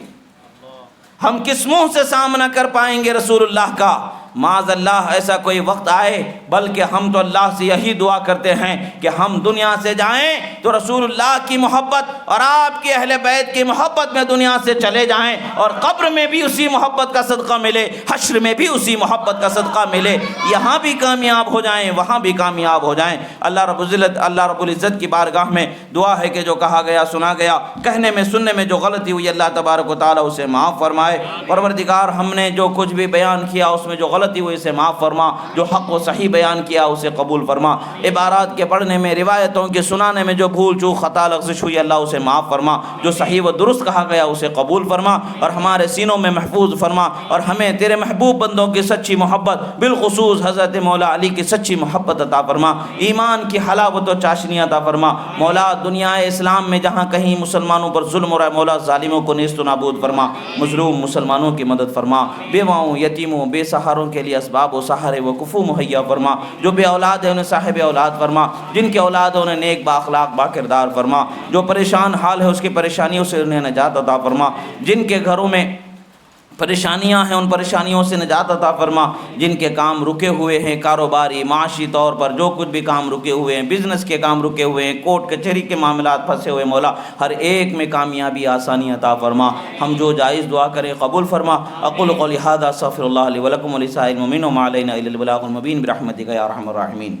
Speaker 1: ہم کس منہ سے سامنا کر پائیں گے رسول اللہ کا؟ معاذ اللہ ایسا کوئی وقت آئے، بلکہ ہم تو اللہ سے یہی دعا کرتے ہیں کہ ہم دنیا سے جائیں تو رسول اللہ کی محبت اور آپ کے اہل بیت کی محبت میں دنیا سے چلے جائیں، اور قبر میں بھی اسی محبت کا صدقہ ملے، حشر میں بھی اسی محبت کا صدقہ ملے، یہاں بھی کامیاب ہو جائیں وہاں بھی کامیاب ہو جائیں۔ اللہ رب العزت کی بارگاہ میں دعا ہے کہ جو کہا گیا سنا گیا، کہنے میں سننے میں جو غلطی ہوئی اللہ تبارک و تعالیٰ اسے معاف فرمائے۔ پروردگار ہم نے جو کچھ بھی بیان کیا اس میں جو غلطی ہوئی اسے معاف فرما، جو حق و صحیح بیان کیا اسے قبول فرما۔ عبارات کے پڑھنے میں، روایتوں کے سنانے میں جو بھول چوک خطا لغزش ہوئی اللہ اسے معاف فرما، جو صحیح و درست کہا گیا اسے قبول فرما اور ہمارے سینوں میں محفوظ فرما، اور ہمیں تیرے محبوب بندوں کی سچی محبت، بالخصوص حضرت مولا علی کی سچی محبت عطا فرما، ایمان کی حلاوت و چاشنی عطا فرما۔ مولا دنیا اسلام میں جہاں کہیں مسلمانوں پر ظلم ہو رہا ہے، مولا ظالموں کو نیست و نابود فرما، مظلوم مسلمانوں کی مدد فرما، بیواؤں، یتیموں، بے سہاروں کے لیے اسباب و سہارے و کفو مہیا فرما، جو بے اولاد ہے انہیں صاحب اولاد فرما، جن کے اولاد ہیں انہیں نیک با اخلاق با کردار فرما، جو پریشان حال ہے اس کی پریشانیوں سے انہیں نجات عطا فرما، جن کے گھروں میں پریشانیاں ہیں ان پریشانیوں سے نجات عطا فرما، جن کے کام رکے ہوئے ہیں، کاروباری معاشی طور پر جو کچھ بھی کام رکے ہوئے ہیں، بزنس کے کام رکے ہوئے ہیں، کورٹ کچہری کے معاملات پھنسے ہوئے، مولا ہر ایک میں کامیابی آسانی عطا فرما۔ ہم جو جائز دعا کریں قبول فرما۔ اقول قولی ھذا استغفر اللہ لی ولکم ولسائر المؤمنین وما علینا الا البلاغ المبین برحمتک یا ارحم الراحمین۔